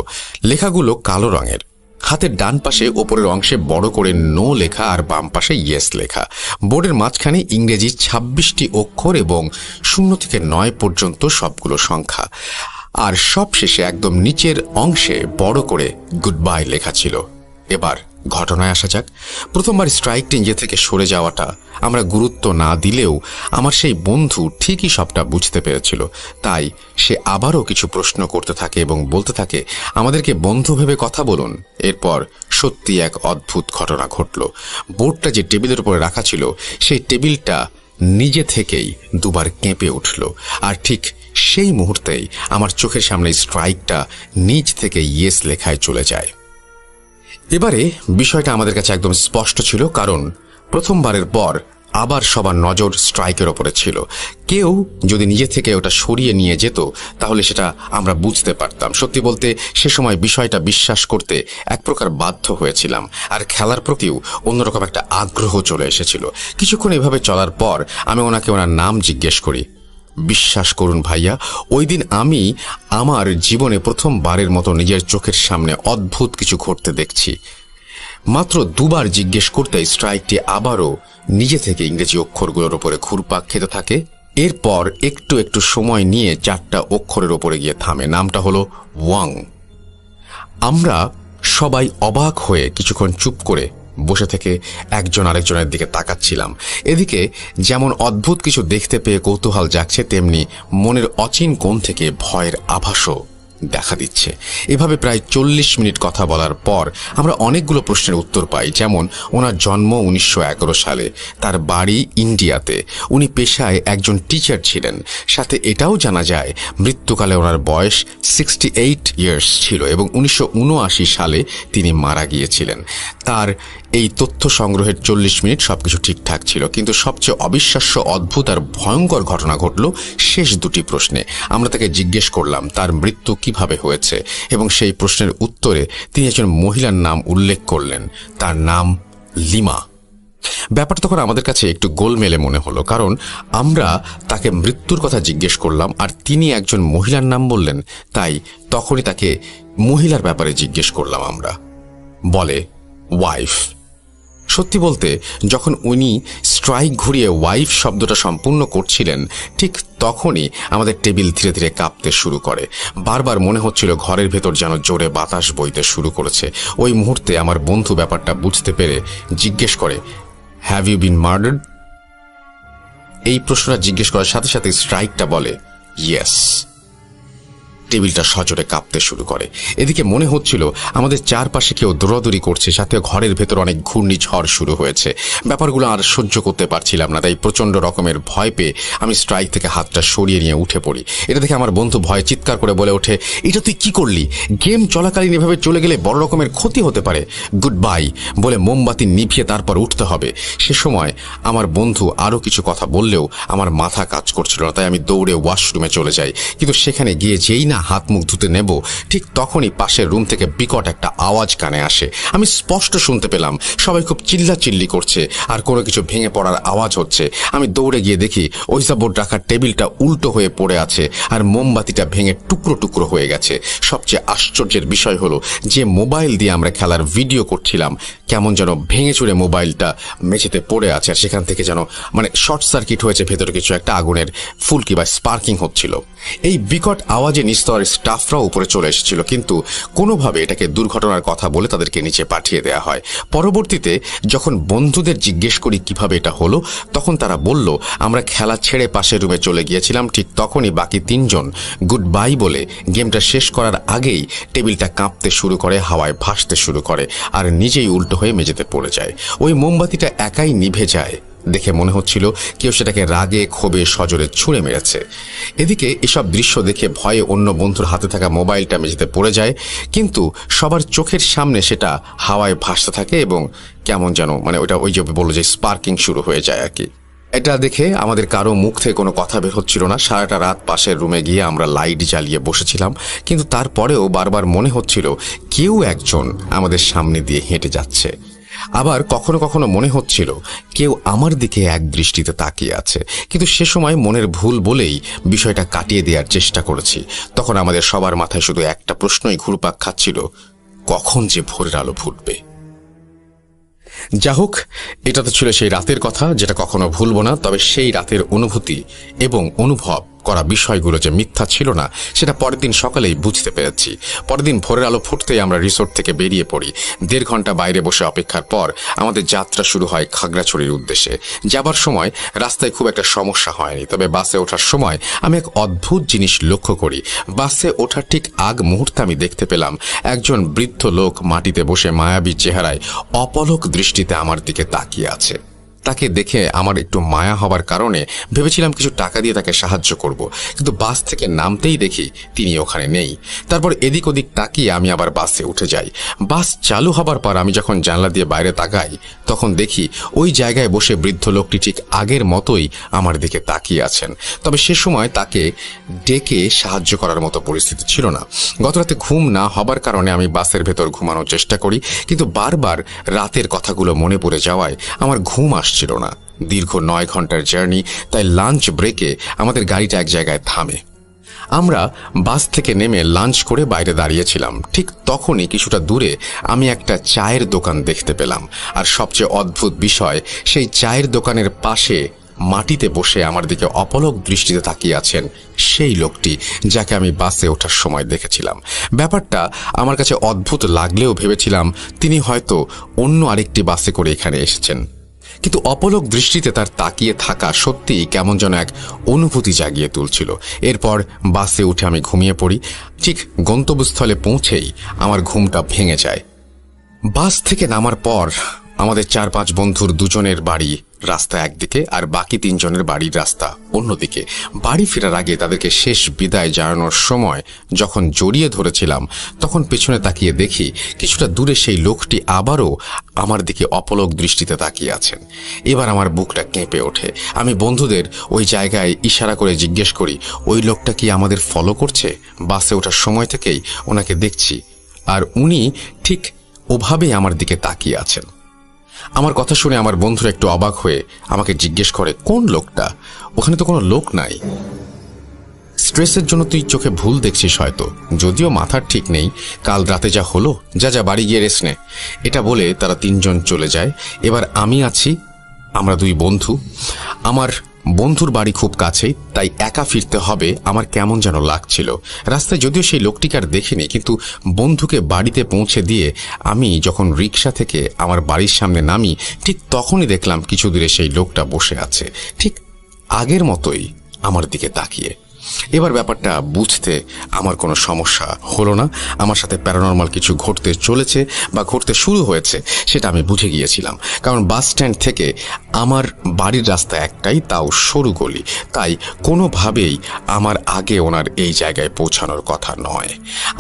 লেখাগুলো কালো রঙের। হাতের ডান পাশে ওপরের অংশে বড় করে নো লেখা আর বাম পাশে ইয়েস লেখা। বোর্ডের মাঝখানে ইংরেজি 26টি অক্ষর এবং 0 থেকে 9 পর্যন্ত সবগুলো সংখ্যা। আর সবশেষে একদম নিচের অংশে বড় করে গুড বাই লেখা ছিল। এবার ঘটনায় আসা যাক। প্রথমবার স্ট্রাইকটি নিজে থেকে সরে যাওয়াটা আমরা গুরুত্ব না দিলেও আমার সেই বন্ধু ঠিকই সবটা বুঝতে পেরেছিল, তাই সে আবারও কিছু প্রশ্ন করতে থাকে এবং বলতে থাকে, আমাদেরকে বন্ধু ভেবে কথা বলুন। এরপর সত্যি এক অদ্ভুত ঘটনা ঘটল। বোর্ডটা যে টেবিলের উপরে রাখা ছিল সেই টেবিলটা নিজে থেকেই 2 বার কেঁপে উঠল, আর ঠিক সেই মুহূর্তেই আমার চোখের সামনে স্ট্রাইকটা নিজ থেকে ইয়েস লেখায় চলে যায়। এবারে বিষয়টা আমাদের কাছে একদম স্পষ্ট ছিল, কারণ প্রথমবারের পর আবার সবার নজর স্ট্রাইকের ওপরে ছিল। কেউ যদি নিজে থেকে ওটা সরিয়ে নিয়ে যেত তাহলে সেটা আমরা বুঝতে পারতাম। সত্যি বলতে সে সময় বিষয়টা বিশ্বাস করতে এক প্রকার বাধ্য হয়েছিলাম, আর খেলার প্রতিও অন্যরকম একটা আগ্রহ চলে এসেছিল। কিছুক্ষণ এভাবে চলার পর আমি ওনাকে ওনার নাম জিজ্ঞেস করি। বিশ্বাস করুন ভাইয়া, ওই দিন আমি আমার জীবনে প্রথমবারের মতো নিজের চোখের সামনে অদ্ভুত কিছু ঘটতে দেখছি। মাত্র 2 বার জিজ্ঞেস করতেই স্ট্রাইকটি আবারও নিজে থেকে ইংরেজি অক্ষরগুলোর উপরে ঘুরপাক খেতে থাকে। এরপর একটু একটু সময় নিয়ে 4টা অক্ষরের ওপরে গিয়ে থামে। নামটা হলো ওয়াং। আমরা সবাই অবাক হয়ে কিছুক্ষণ চুপ করে বসে থেকে একজন আরেকজনের দিকে তাকাচ্ছিলাম। এদিকে যেমন অদ্ভুত কিছু দেখতে পেয়ে কৌতূহল জাগছে, তেমনি মনের অচিন কোণ থেকে ভয়ের আভাসও দেখা দিচ্ছে। এভাবে প্রায় 40 মিনিট কথা বলার পর আমরা অনেকগুলো প্রশ্নের উত্তর পাই, যেমন ওনার জন্ম 1911 সালে, তার বাড়ি ইন্ডিয়াতে, উনি পেশায় একজন টিচার ছিলেন। সাথে এটাও জানা যায় মৃত্যুকালে ওনার বয়স 68 ইয়ার্স ছিল এবং 1979 সালে তিনি মারা গিয়েছিলেন। তার এই তথ্য সংগ্রহের 40 মিনিট সবকিছু ঠিকঠাক ছিল, কিন্তু সবচেয়ে অবিশ্বাস্য, অদ্ভুত আর ভয়ঙ্কর ঘটনা ঘটল শেষ দুটি প্রশ্নে। আমরা তাকে জিজ্ঞেস করলাম তার মৃত্যু কিভাবে হয়েছে, এবং সেই প্রশ্নের উত্তরে তিনি একজন মহিলার নাম উল্লেখ করলেন, তার নাম লিমা। ব্যাপারটা তখন আমাদের কাছে একটু গোলমেলে মনে হলো, কারণ আমরা তাকে মৃত্যুর কথা জিজ্ঞেস করলাম আর তিনি একজন মহিলার নাম বললেন। তাই তখনই তাকে মহিলার ব্যাপারে জিজ্ঞেস করলাম আমরা। বলে ওয়াইফ। সত্যি বলতে যখন উনি স্ট্রাইক ঘুরিয়ে ওয়াইফ শব্দটা সম্পূর্ণ করছিলেন, ঠিক তখনই আমাদের টেবিল ধীরে ধীরে কাঁপতে শুরু করে। বারবার মনে হচ্ছিল ঘরের ভেতর যেন জোরে বাতাস বইতে শুরু করেছে। ওই মুহূর্তে আমার বন্ধু ব্যাপারটা বুঝতে পেরে জিজ্ঞেস করে, হ্যাভ ইউ বিন মার্ডার্ড? এই প্রশ্নটা জিজ্ঞেস করার সাথে সাথে স্ট্রাইকটা বলে ইয়েস। টেবিলটা সজোরে কাঁপতে শুরু করে। এদিকে মনে হচ্ছিল আমাদের চারপাশে কেউ দৌড়াদৌড়ি করছে, সাথে ঘরের ভেতর অনেক ঘূর্ণিঝড় শুরু হয়েছে। ব্যাপারগুলো আর সহ্য করতে পারছিলাম না, তাই প্রচণ্ড রকমের ভয় পেয়ে আমি স্ট্রাইক থেকে হাতটা সরিয়ে নিয়ে উঠে পড়ি। এটা দেখে আমার বন্ধু ভয়ে চিৎকার করে বলে ওঠে, এটা তুই কি করলি? গেম চলাকালীন এভাবে চলে গেলে বড় রকমের ক্ষতি হতে পারে। গুড বাই বলে মোমবাতি নিভিয়ে তারপর উঠতে হবে। সে সময় আমার বন্ধু আরও কিছু কথা বললেও আমার মাথা কাজ করছিল না, তাই আমি দৌড়ে ওয়াশরুমে চলে যাই। কিন্তু সেখানে গিয়ে যেই না হাত মুখ ধুতে নেব, ঠিক তখনই পাশের রুম থেকে বিকট একটা আওয়াজ কানে আসে। আমি স্পষ্ট শুনতে পেলাম সবাই খুব চিল্লাচিল্লি করছে আর কোনো কিছু ভেঙে পড়ার আওয়াজ হচ্ছে। আমি দৌড়ে গিয়ে দেখি ওইজাবোর্ড রাখার টেবিলটা উল্টো হয়ে পড়ে আছে আর মোমবাতিটা ভেঙে টুকরো টুকরো হয়ে গেছে। সবচেয়ে আশ্চর্যের বিষয় হলো, যে মোবাইল দিয়ে আমরা খেলার ভিডিও করছিলাম, কেমন যেন ভেঙে চুরে মোবাইলটা মেঝেতে পড়ে আছে, আর সেখান থেকে যেন শর্ট সার্কিট হয়েছে, ভেতরে কিছু একটা আগুনের ফুলকি বা স্পার্কিং হচ্ছিল। এই বিকট আওয়াজে নিস্তরের স্টাফরাও উপরে চলে এসেছিল, কিন্তু কোনোভাবে এটাকে দুর্ঘটনার কথা বলে তাদেরকে নিচে পাঠিয়ে দেওয়া হয়। পরবর্তীতে যখন বন্ধুদের জিজ্ঞেস করি কিভাবে এটা হলো, তখন তারা বলল আমরা খেলা ছেড়ে পাশের রুমে চলে গিয়েছিলাম। ঠিক তখনই বাকি তিনজন গুড বাই বলে গেমটা শেষ করার আগেই টেবিলটা কাঁপতে শুরু করে, হাওয়ায় ভাসতে শুরু করে আর নিজেই উল্টো হয়ে মেঝেতে পড়ে যায়। ওই মোমবাতিটা একাই নিভে যায় দেখে মনে হচ্ছিল কেউ সেটাকে রাগে ক্ষোভে সজোরে ছুঁড়ে মেরেছে। এদিকে এসব দৃশ্য দেখে ভয়ে অন্য বন্ধুর হাতে থাকা মোবাইলটা মেঝেতে পড়ে যায়, কিন্তু সবার চোখের সামনে সেটা হাওয়ায় ভাসতে থাকে এবং কেমন যেন ওটা ওই যে বললো যে স্পার্কিং শুরু হয়ে যায় আর কি। এটা দেখে আমাদের কারো মুখ থেকে কোনো কথা বের হচ্ছিল না। সারাটা রাত পাশের রুমে গিয়ে আমরা লাইট জ্বালিয়ে বসেছিলাম, কিন্তু তারপরেও বারবার মনে হচ্ছিল কেউ একজন আমাদের সামনে দিয়ে হেঁটে যাচ্ছে। আবার কখনো কখনো মনে হচ্ছিল কেউ আমার দিকে এক দৃষ্টিতে তাকিয়ে আছে, কিন্তু সে সময় মনের ভুল বলেই বিষয়টা কাটিয়ে দেওয়ার চেষ্টা করেছি। তখন আমাদের সবার মাথায় শুধু একটা প্রশ্নই ঘুরপাক খাচ্ছিল, কখন যে ভোরের আলো ফুটবে। যা হোক, এটা তো ছিল সেই রাতের কথা যেটা কখনো ভুলবো না। তবে সেই রাতের অনুভূতি এবং অনুভব করা বিষয়গুলো যে মিথ্যা ছিল না, সেটা পরের দিন সকালেই বুঝতে পেরেছি। পরের দিন ভোরের আলো ফুটতেই আমরা রিসোর্ট থেকে বেরিয়ে পড়ি। 1.5 ঘন্টা বাইরে বসে অপেক্ষার পর আমাদের যাত্রা শুরু হয় খাগড়াছড়ির উদ্দেশ্যে। যাবার সময় রাস্তায় খুব একটা সমস্যা হয়নি, তবে বাসে ওঠার সময় আমি এক অদ্ভুত জিনিস লক্ষ্য করি। বাসে ওঠার ঠিক আগ মুহূর্তে আমি দেখতে পেলাম একজন বৃদ্ধ লোক মাটিতে বসে মায়াবী চেহারায় অপলক দৃষ্টিতে আমার দিকে তাকিয়ে আছে। তাকে দেখে আমার একটু মায়া হবার কারণে ভেবেছিলাম কিছু টাকা দিয়ে তাকে সাহায্য করব, কিন্তু বাস থেকে নামতেই দেখি তিনি ওখানে নেই। তারপর এদিক ওদিক তাকিয়ে আমি আবার বাসে উঠে যাই। বাস চালু হবার পর আমি যখন জানলা দিয়ে বাইরে তাকাই, তখন দেখি ওই জায়গায় বসে বৃদ্ধ লোকটি ঠিক আগের মতোই আমার দিকে তাকিয়ে আছেন। তবে সে সময় তাকে ডেকে সাহায্য করার মতো পরিস্থিতি ছিল না। গতরাতে ঘুম না হবার কারণে আমি বাসের ভেতর ঘুমানোর চেষ্টা করি, কিন্তু বারবার রাতের কথাগুলো মনে পড়ে যাওয়ায় আমার ঘুম আসছিল না। দীর্ঘ 9 ঘন্টার জার্নি, তাই লাঞ্চ ব্রেকে আমাদের গাড়িটা এক জায়গায় থামে। আমরা বাস থেকে নেমে লাঞ্চ করে বাইরে দাঁড়িয়েছিলাম। ঠিক তখনই কিছুটা দূরে আমি একটা চায়ের দোকান দেখতে পেলাম, আর সবচেয়ে অদ্ভুত বিষয়, সেই চায়ের দোকানের পাশে মাটিতে বসে আমার দিকে অপলক দৃষ্টিতে তাকিয়ে আছেন সেই লোকটি যাকে আমি বাসে ওঠার সময় দেখেছিলাম। ব্যাপারটা আমার কাছে অদ্ভুত লাগলেও ভেবেছিলাম তিনি হয়তো অন্য আরেকটি বাসে করে এখানে এসেছেন। কিন্তু অপলক দৃষ্টিতে তার তাকিয়ে থাকা সত্যিই কেমন যেন এক অনুভূতি জাগিয়ে তুলছিল। এরপর বাসে উঠে আমি ঘুমিয়ে পড়ি। ঠিক গন্তব্যস্থলে পৌঁছেই আমার ঘুমটা ভেঙে যায়। বাস থেকে নামার পর আমাদের 4-5 বন্ধুর দুজনের বাড়ি রাস্তা একদিকে আর বাকি 3 জনের বাড়ির রাস্তা অন্যদিকে। বাড়ি ফেরার আগে তাদেরকে শেষ বিদায় জানানোর সময় যখন জড়িয়ে ধরেছিলাম, তখন পেছনে তাকিয়ে দেখি কিছুটা দূরে সেই লোকটি আবারও আমার দিকে অপলক দৃষ্টিতে তাকিয়ে আছেন। এবার আমার বুকটা কেঁপে ওঠে। আমি বন্ধুদের ওই জায়গায় ইশারা করে জিজ্ঞেস করি, ওই লোকটা কি আমাদের ফলো করছে? বাসে ওঠার সময় থেকেই ওনাকে দেখছি, আর উনি ঠিক ওভাবেই আমার দিকে তাকিয়ে আছেন। আমার কথা শুনে আমার বন্ধুরা একটু অবাক হয়ে আমাকে জিজ্ঞেস করে, কোন লোকটা? ওখানে তো কোনো লোক নাই। স্ট্রেসের জন্য তুই চোখে ভুল দেখছিস হয়তো, যদিও মাথার ঠিক নেই। কাল রাতে যা হলো, যা বাড়ি গিয়ে রেস্ট নে। এটা বলে তারা 3 জন চলে যায়। এবার আমি আছি, আমরা 2 বন্ধু। আমার বন্ধুর বাড়ি খুব কাছেই, তাই একা ফিরতে হবে আমার কেমন যেন লাগছিল। রাস্তায় যদিও সেই লোকটিকে আর দেখিনি, কিন্তু বন্ধুকে বাড়িতে পৌঁছে দিয়ে আমি যখন রিক্সা থেকে আমার বাড়ির সামনে নামি, ঠিক তখনই দেখলাম কিছু দূরে সেই লোকটা বসে আছে, ঠিক আগের মতোই আমার দিকে তাকিয়ে। এবার ব্যাপারটা বুঝতে আমার কোনো সমস্যা হলো না। আমার সাথে প্যারানর্মাল কিছু ঘটতে চলেছে বা ঘটতে শুরু হয়েছে সেটা আমি বুঝে গিয়েছিলাম, কারণ বাস স্ট্যান্ড থেকে আমার বাড়ির রাস্তা একটাই, তাও সরু গলি, তাই কোনোভাবেই আমার আগে ওনার এই জায়গায় পৌঁছানোর কথা নয়।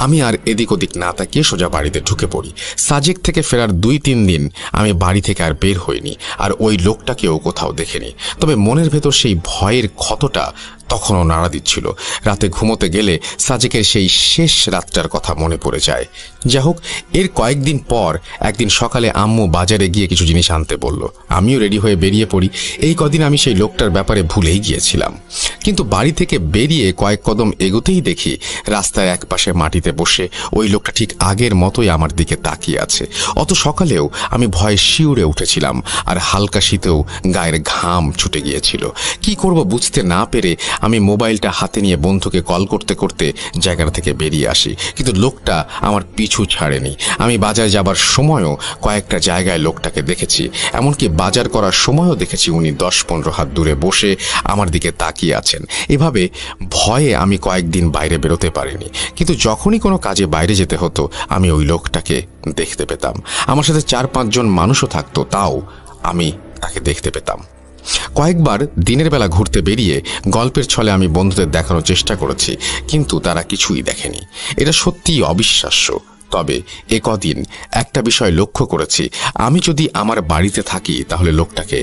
আমি আর এদিক ওদিক না তাকিয়ে সোজা বাড়িতে ঢুকে পড়ি। সাজেক থেকে ফেরার 2-3 দিন আমি বাড়ি থেকে আর বের হইনি, আর ওই লোকটাকেও কোথাও দেখিনি। তবে মনের ভেতর সেই ভয়ের ক্ষতটা তখনও নাড়া দিচ্ছিল। রাতে ঘুমোতে গেলে সাজেকের সেই শেষ রাতটার কথা মনে পড়ে যায়। যাই হোক, এর কয়েকদিন পর একদিন সকালে আম্মু বাজারে গিয়ে কিছু জিনিস আনতে বলল। আমিও রেডি হয়ে বেরিয়ে পড়ি। এই কদিন আমি সেই লোকটার ব্যাপারে ভুলেই গিয়েছিলাম, কিন্তু বাড়ি থেকে বেরিয়ে কয়েক কদম এগোতেই দেখি রাস্তার একপাশে মাটিতে বসে ওই লোকটা ঠিক আগের মতোই আমার দিকে তাকিয়ে আছে। অত সকালেও আমি ভয়ে শিউরে উঠেছিলাম, আর হালকা শীতেও গায়ের ঘাম ছুটে গিয়েছিল। কি করব বুঝতে না পেরে আমি মোবাইলটা হাতে নিয়ে বন্ধুকে কল করতে করতে জায়গাটা থেকে বেরিয়ে আসি, কিন্তু লোকটা আমার পিছু ছাড়েনি। আমি বাজার যাবার সময়ও কয়েকটা জায়গায় লোকটাকে দেখেছি, এমনকি বাজার করার সময়ও দেখেছি উনি 10-15 হাত দূরে বসে আমার দিকে তাকিয়ে আছেন। এভাবে ভয়ে আমি কয়েকদিন বাইরে বেরোতে পারিনি, কিন্তু যখনই কোনো কাজে বাইরে যেতে হতো আমি ওই লোকটাকে দেখতে পেতাম। আমার সাথে 4-5 জন মানুষও থাকতো, তাও আমি তাকে দেখতে পেতাম। কয়েকবার দিনের বেলা ঘুরতে বেরিয়ে গল্পের ছলে আমি বন্ধুদের দেখানোর চেষ্টা করেছি, কিন্তু তারা কিছুই দেখেনি। এটা সত্যিই অবিশ্বাস্য। তবে কদিন একটা বিষয় লক্ষ্য করেছি, আমি যদি আমার বাড়িতে থাকি তাহলে লোকটাকে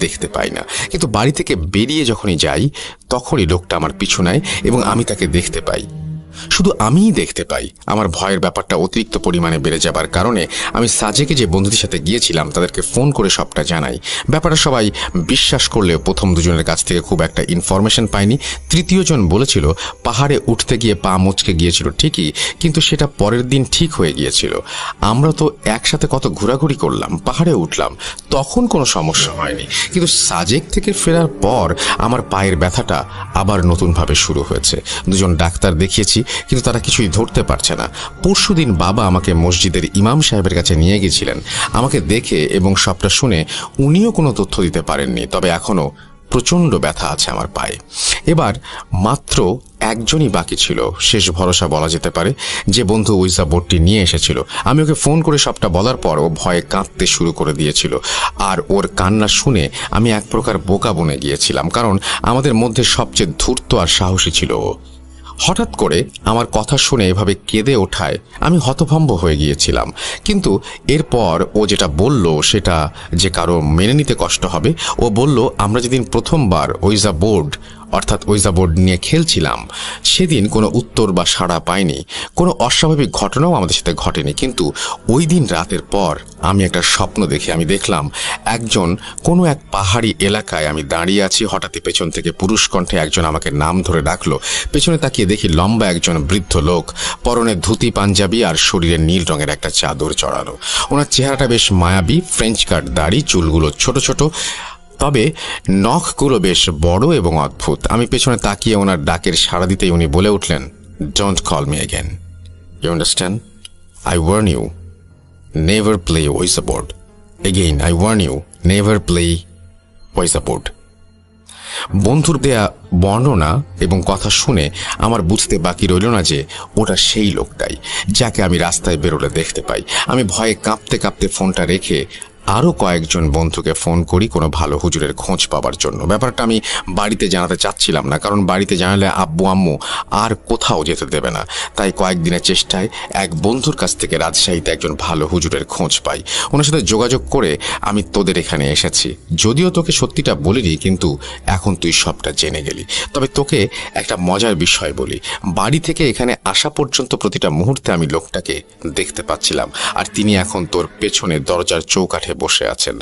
দেখতে পাই না, কিন্তু বাড়ি থেকে বেরিয়ে যখনই যাই তখনই লোকটা আমার পিছু নেয় এবং আমি তাকে দেখতে পাই। শুধু আমিই দেখতে পাই। আমার ভয়ের ব্যাপারটা অতিরিক্ত পরিমাণে বেড়ে যাবার কারণে আমি সাজেকে যে বন্ধুদের সাথে গিয়েছিলাম তাদেরকে ফোন করে সবটা জানাই। ব্যাপারটা সবাই বিশ্বাস করলেও প্রথম 2 জনের কাছ থেকে খুব একটা ইনফরমেশন পাইনি। 3য় জন বলেছিল পাহাড়ে উঠতে গিয়ে পা মুচকে গিয়েছিল ঠিকই, কিন্তু সেটা পরের দিন ঠিক হয়ে গিয়েছিল। আমরা তো একসাথে কত ঘোরাঘুরি করলাম, পাহাড়ে উঠলাম, তখন কোনো সমস্যা হয়নি, কিন্তু সাজেক থেকে ফেরার পর আমার পায়ের ব্যথাটা আবার নতুনভাবে শুরু হয়েছে। 2 জন ডাক্তার দেখিয়েছি, কিন্তু তারা কিছুই ধরতে পারছে না। পরশুদিন বাবা আমাকে মসজিদের ইমাম সাহেবের কাছে নিয়ে গেছিলেন। আমাকে দেখে এবং সবটা শুনে উনিও কোনো তথ্য দিতে পারেননি, তবে এখনো প্রচণ্ড ব্যথা আছে আমার পায়ে। এবার মাত্র একজনই বাকি ছিল, শেষ ভরসা বলা যেতে পারে, যে বন্ধু উইজা বোর্ডটি নিয়ে এসেছিল। আমি ওকে ফোন করে সবটা বলার পর ও ভয়ে কাঁদতে শুরু করে দিয়েছিল, আর ওর কান্না শুনে আমি এক প্রকার বোকা বনে গিয়েছিলাম, কারণ আমাদের মধ্যে সবচেয়ে ধূর্ত আর সাহসী ছিল ও। হঠাৎ করে আমার কথা শুনে এভাবে কেঁদে ওঠায় আমি হতভম্ব হয়ে গিয়েছিলাম। কিন্তু এরপর ও যেটা বলল সেটা যে কারো মেনে নিতে কষ্ট হবে। ও বলল, আমরা যেদিন প্রথমবার ওইজা বোর্ড অর্থাৎ ওইজা বোর্ড নিয়ে খেলছিলাম সেদিন কোনো উত্তর বা সাড়া পাইনি, কোনো অস্বাভাবিক ঘটনাও আমাদের সাথে ঘটেনি, কিন্তু ওই দিন রাতের পর আমি একটা স্বপ্ন দেখি। আমি দেখলাম কোনো এক পাহাড়ি এলাকায় আমি দাঁড়িয়ে আছি, হঠাৎই পেছন থেকে পুরুষ কণ্ঠে একজন আমাকে নাম ধরে ডাকলো। পেছনে তাকিয়ে দেখি লম্বা একজন বৃদ্ধ লোক, পরনে ধুতি পাঞ্জাবি আর শরীরে নীল রঙের একটা চাদর চড়ানো। ওনার চেহারাটা বেশ মায়াবী, ফ্রেঞ্চ কাট দাড়ি, চুলগুলো ছোট ছোট, তবে নখগুলো বেশ বড় এবং অদ্ভুত। আমি পেছনে তাকিয়ে ওনার ডাকের সাড়া দিতেই উনি বলে উঠলেন, don't call me again, you understand? I warn you, never play Ouija board এগেইন, I warn you, never play Ouija board. বন্ধুর দেয়া বর্ণনা এবং কথা শুনে আমার বুঝতে বাকি রইল না যে ওটা সেই লোকটাই যাকে আমি রাস্তায় বেরোলে দেখতে পাই। আমি ভয়ে কাঁপতে কাঁপতে ফোনটা রেখে আরও কয়েকজন বন্ধুকে ফোন করি কোনো ভালো হুজুরের খোঁজ পাবার জন্য। ব্যাপারটা আমি বাড়িতে জানাতে চাচ্ছিলাম না, কারণ বাড়িতে জানালে আব্বু আম্মু আর কোথাও যেতে দেবে না। তাই কয়েকদিনের চেষ্টায় এক বন্ধুর কাছ থেকে রাজশাহীতে একজন ভালো হুজুরের খোঁজ পাই। ওনার সাথে যোগাযোগ করে আমি তোদের এখানে এসেছি। যদিও তোকে সত্যিটা বলিনি, কিন্তু এখন তুই সবটা জেনে গেলি। তবে তোকে একটা মজার বিষয় বলি, বাড়ি থেকে এখানে আসা পর্যন্ত প্রতিটা মুহূর্তে আমি লোকটাকে দেখতে পাচ্ছিলাম, আর তিনি এখন তোর পেছনে দরজার চৌকাঠে বসে আছেন।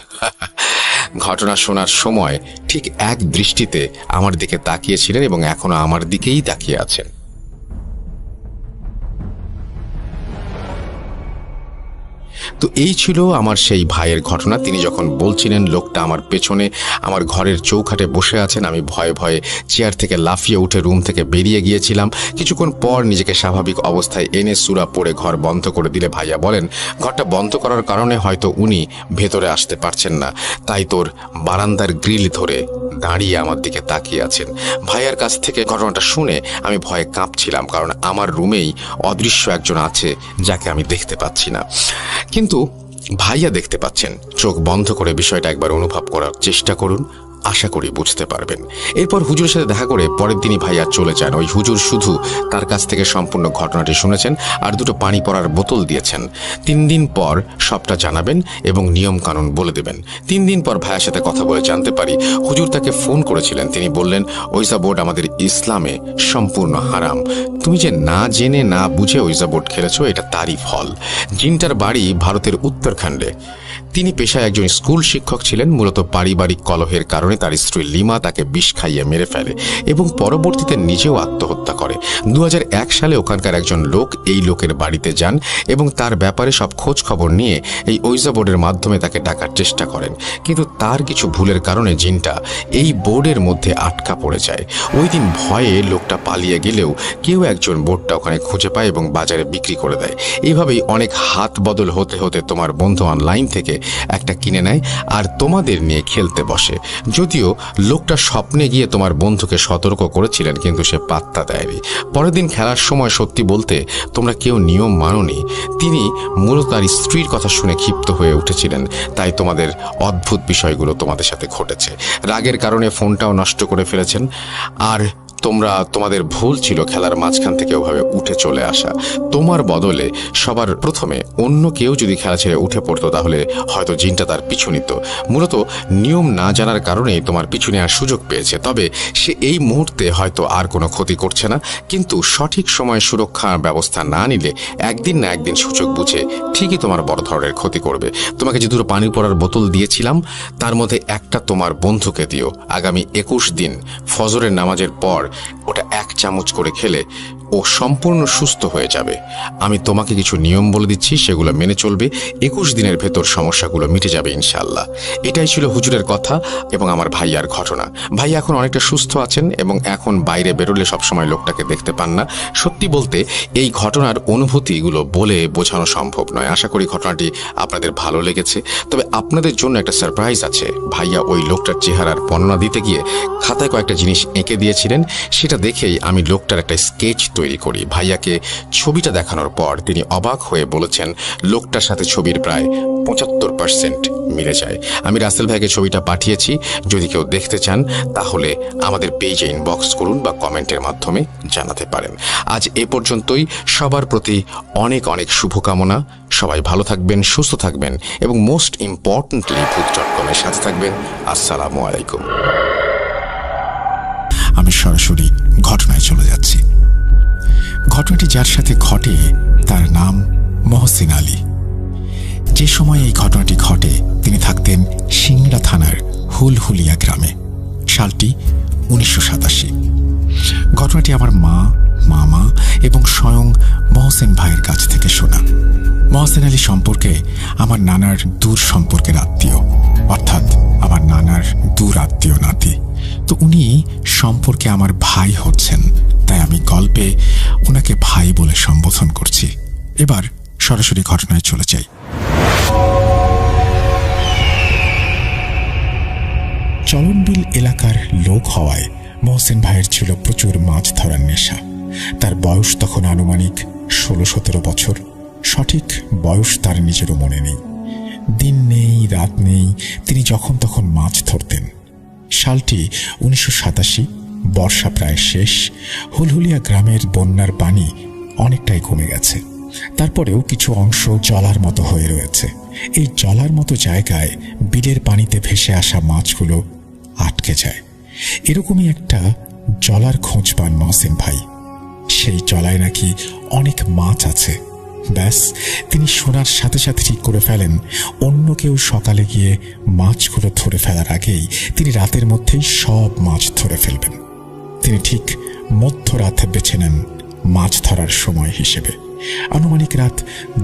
ঘটনা শোনার সময় ঠিক এক দৃষ্টিতে আমার দিকে তাকিয়েছিলেন এবং এখনো আমার দিকেই তাকিয়ে আছেন। তো এই ছিল আমার সেই ভাইয়ের ঘটনা। তিনি যখন বলছিলেন লোকটা আমার পেছনে আমার ঘরের চৌকাঠে বসে আছেন, আমি ভয়ে ভয়ে চেয়ার থেকে লাফিয়ে উঠে রুম থেকে বেরিয়ে গিয়েছিলাম। কিছুক্ষণ পর নিজেকে স্বাভাবিক অবস্থায় এনে সূরা পড়ে ঘর বন্ধ করে দিলে ভাইয়া বলেন, ঘরটা বন্ধ করার কারণে হয়তো উনি ভেতরে আসতে পারছেন না, তাই তোর বারান্দার গ্রিল ধরে দাঁড়িয়ে আমার দিকে তাকিয়ে আছেন। ভাইয়ার কাছ থেকে ঘটনাটা শুনে আমি ভয়ে কাঁপছিলাম, কারণ আমার রুমেই অদৃশ্য একজন আছে যাকে আমি দেখতে পাচ্ছি না, কিন্তু ভাইয়া দেখতে পাচ্ছেন। চোখ বন্ধ করে বিষয়টা একবার অনুভব করার চেষ্টা করুন, আশা করি বুঝতে পারবেন। এরপর হুজুরের সাথে দেখা করে পরের দিনই ভাইয়া চলে যান। ওই হুজুর শুধু তার কাছ থেকে সম্পূর্ণ ঘটনাটি শুনেছেন আর দুটো পানি পড়ার বোতল দিয়েছেন। 3 দিন পর সবটা জানাবেন এবং নিয়ম কানুন বলে দেবেন। 3 দিন পর ভাইয়ার সাথে কথা বলে জানতে পারি হুজুর তাকে ফোন করেছিলেন। তিনি বললেন, ওইজা বোর্ড আমাদের ইসলামে সম্পূর্ণ হারাম। তুমি যে না জেনে না বুঝে ওইজা বোর্ড খেলেছো, এটা তারই ফল। জিনটার বাড়ি ভারতের উত্তরাখণ্ডে। তিনি পেশায় একজন স্কুল শিক্ষক ছিলেন। মূলত পারিবারিক কলহের কারণে তার স্ত্রী লিমা তাকে বিষ খাইয়ে মেরে ফেলে এবং পরবর্তীতে নিজেও আত্মহত্যা করে। 2001 সালে ওখানকার একজন লোক এই লোকের বাড়িতে যান এবং তার ব্যাপারে সব খোঁজ খবর নিয়ে এই ওইজা বোর্ডের মাধ্যমে তাকে ডাকার চেষ্টা করেন, কিন্তু তার কিছু ভুলের কারণে জিনটা এই বোর্ডের মধ্যে আটকা পড়ে যায়। ওই দিন ভয়ে লোকটা পালিয়ে গেলেও কেউ একজন বোর্ডটা ওখানে খুঁজে পায় এবং বাজারে বিক্রি করে দেয়। এইভাবেই অনেক হাত বদল হতে হতে তোমার বন্ধু অনলাইন থেকে একটা কিনে নেয় আর তোমাদের নিয়ে খেলতে বসে। যদিও লোকটা স্বপ্নে গিয়ে তোমার বন্ধুকে সতর্ক করেছিলেন, কিন্তু সে পাত্তা দেয়নি। পরের দিন খেলার সময় সত্যি বলতে তোমরা কেউ নিয়ম মানোনি। তিনি মূলত তার স্ত্রীর কথা শুনে ক্ষিপ্ত হয়ে উঠেছিলেন, তাই তোমাদের অদ্ভুত বিষয়গুলো তোমাদের সাথে ঘটেছে। রাগের কারণে ফোনটাও নষ্ট করে ফেলেছেন, আর তোমাদের ভুল ছিল খেলার মাঝখান থেকে ওভাবে উঠে চলে আসা। তোমার বদলে সবার প্রথমে অন্য কেউ যদি খেলা ছেড়ে উঠে পড়তো, তাহলে হয়তো জিনটা তার পিছু নিত। মূলত নিয়ম না জানার কারণেই তোমার পিছু নেওয়ার সুযোগ পেয়েছে। তবে সে এই মুহূর্তে হয়তো আর কোনো ক্ষতি করছে না, কিন্তু সঠিক সময়ে সুরক্ষার ব্যবস্থা না নিলে একদিন না একদিন সুযোগ বুঝে ঠিকই তোমার বড় ধরনের ক্ষতি করবে। তোমাকে যে দুটো পানি পড়ার বোতল দিয়েছিলাম, তার মধ্যে একটা তোমার বন্ধুকে দিও। আগামী 21 দিন ফজরের নামাজের পর ওটা 1 চামচ করে খেলে ও সম্পূর্ণ সুস্থ হয়ে যাবে। আমি তোমাকে কিছু নিয়ম বলে দিচ্ছি, সেগুলো মেনে চলবে। 21 দিনের ভেতর সমস্যাগুলো মিটে যাবে ইনশাআল্লাহ। এটাই ছিল হুজুরের কথা এবং আমার ভাইয়ার ঘটনা। ভাই এখন অনেকটা সুস্থ আছেন এবং এখন বাইরে বেরোলে সবসময় লোকটাকে দেখতে পান না। সত্যি বলতে এই ঘটনার অনুভূতিগুলো বলে বোঝানো সম্ভব নয়। আশা করি ঘটনাটি আপনাদের ভালো লেগেছে। তবে আপনাদের জন্য একটা সারপ্রাইজ আছে। ভাইয়া ওই লোকটার চেহারার বর্ণনা দিতে গিয়ে খাতায় কয়েকটা জিনিস এঁকে দিয়েছিলেন। সেটা দেখেই আমি লোকটার একটা স্কেচ তৈরি করি। ভাইয়াকে ছবিটা দেখানোর পর তিনি অবাক হয়ে বলেছেন, লোকটার সাথে ছবির প্রায় 75% মিলে যায়। আমি রাসেল ভাইকে ছবিটা পাঠিয়েছি। যদি কেউ দেখতে চান তাহলে আমাদের পেজে ইনবক্স করুন বা কমেন্টের মাধ্যমে জানাতে পারেন। আজ এ পর্যন্তই। সবার প্রতি অনেক অনেক শুভকামনা। সবাই ভালো থাকবেন, সুস্থ থাকবেন এবং মোস্ট ইম্পর্টেন্টলি ভূত.com-এর সাথে থাকবেন। আসসালামু আলাইকুম।
আমি সরাসরি ঘটনায় চলে যাচ্ছি। ঘটনাটি যার সাথে ঘটে তার নাম মহসিন আলী। যে সময় এই ঘটনাটি ঘটে তিনি থাকতেন সিংড়া থানার হুলহুলিয়া গ্রামে। সালটি 1987। ঘটনাটি আমার মা, মামা এবং স্বয়ং মহসিন ভাইয়ের কাছ থেকে শোনা। মহসিন আলী সম্পর্কে আমার নানার দূর সম্পর্কের আত্মীয়, অর্থাৎ আমার নানার দূর আত্মীয় নাতি। তো উনি সম্পর্কে আমার ভাই হচ্ছেন, তাই আমি গল্পে ওনাকে ভাই বলে সম্বোধন করছি। এবার সরাসরি ঘটনায় চলে যাই। চলনবিল এলাকার লোক হওয়ায় মহসিন ভাইয়ের ছিল প্রচুর মাছ ধরার নেশা। তার বয়স তখন আনুমানিক 16-17 বছর। সঠিক বয়স তার নিজেরও মনে নেই। দিন নেই রাত নেই, তিনি যখন তখন মাছ ধরতেন। সালটি 1987, বর্ষা প্রায় শেষ। হুলহুলিয়া গ্রামের বন্যার পানি অনেকটাই কমে গেছে, তারপরেও কিছু অংশ জলার মতো হয়ে রয়েছে। এই জলার মতো জায়গায় বিলের পানিতে ভেসে আসা মাছগুলো আটকে যায়। এরকমই একটা জলার খোঁজ পান মহসিন ভাই। সেই জলায় নাকি অনেক মাছ আছে। ব্যাস, তিনি শোনার সাথে সাথে ঠিক করে ফেলেন অন্য কেউ সকালে গিয়ে মাছগুলো ধরে ফেলার আগেই তিনি রাতের মধ্যেই সব মাছ ধরে ফেলবেন। তিনি ঠিক মধ্যরাতে বেছে নেন মাছ ধরার সময় হিসেবে। আনুমানিক রাত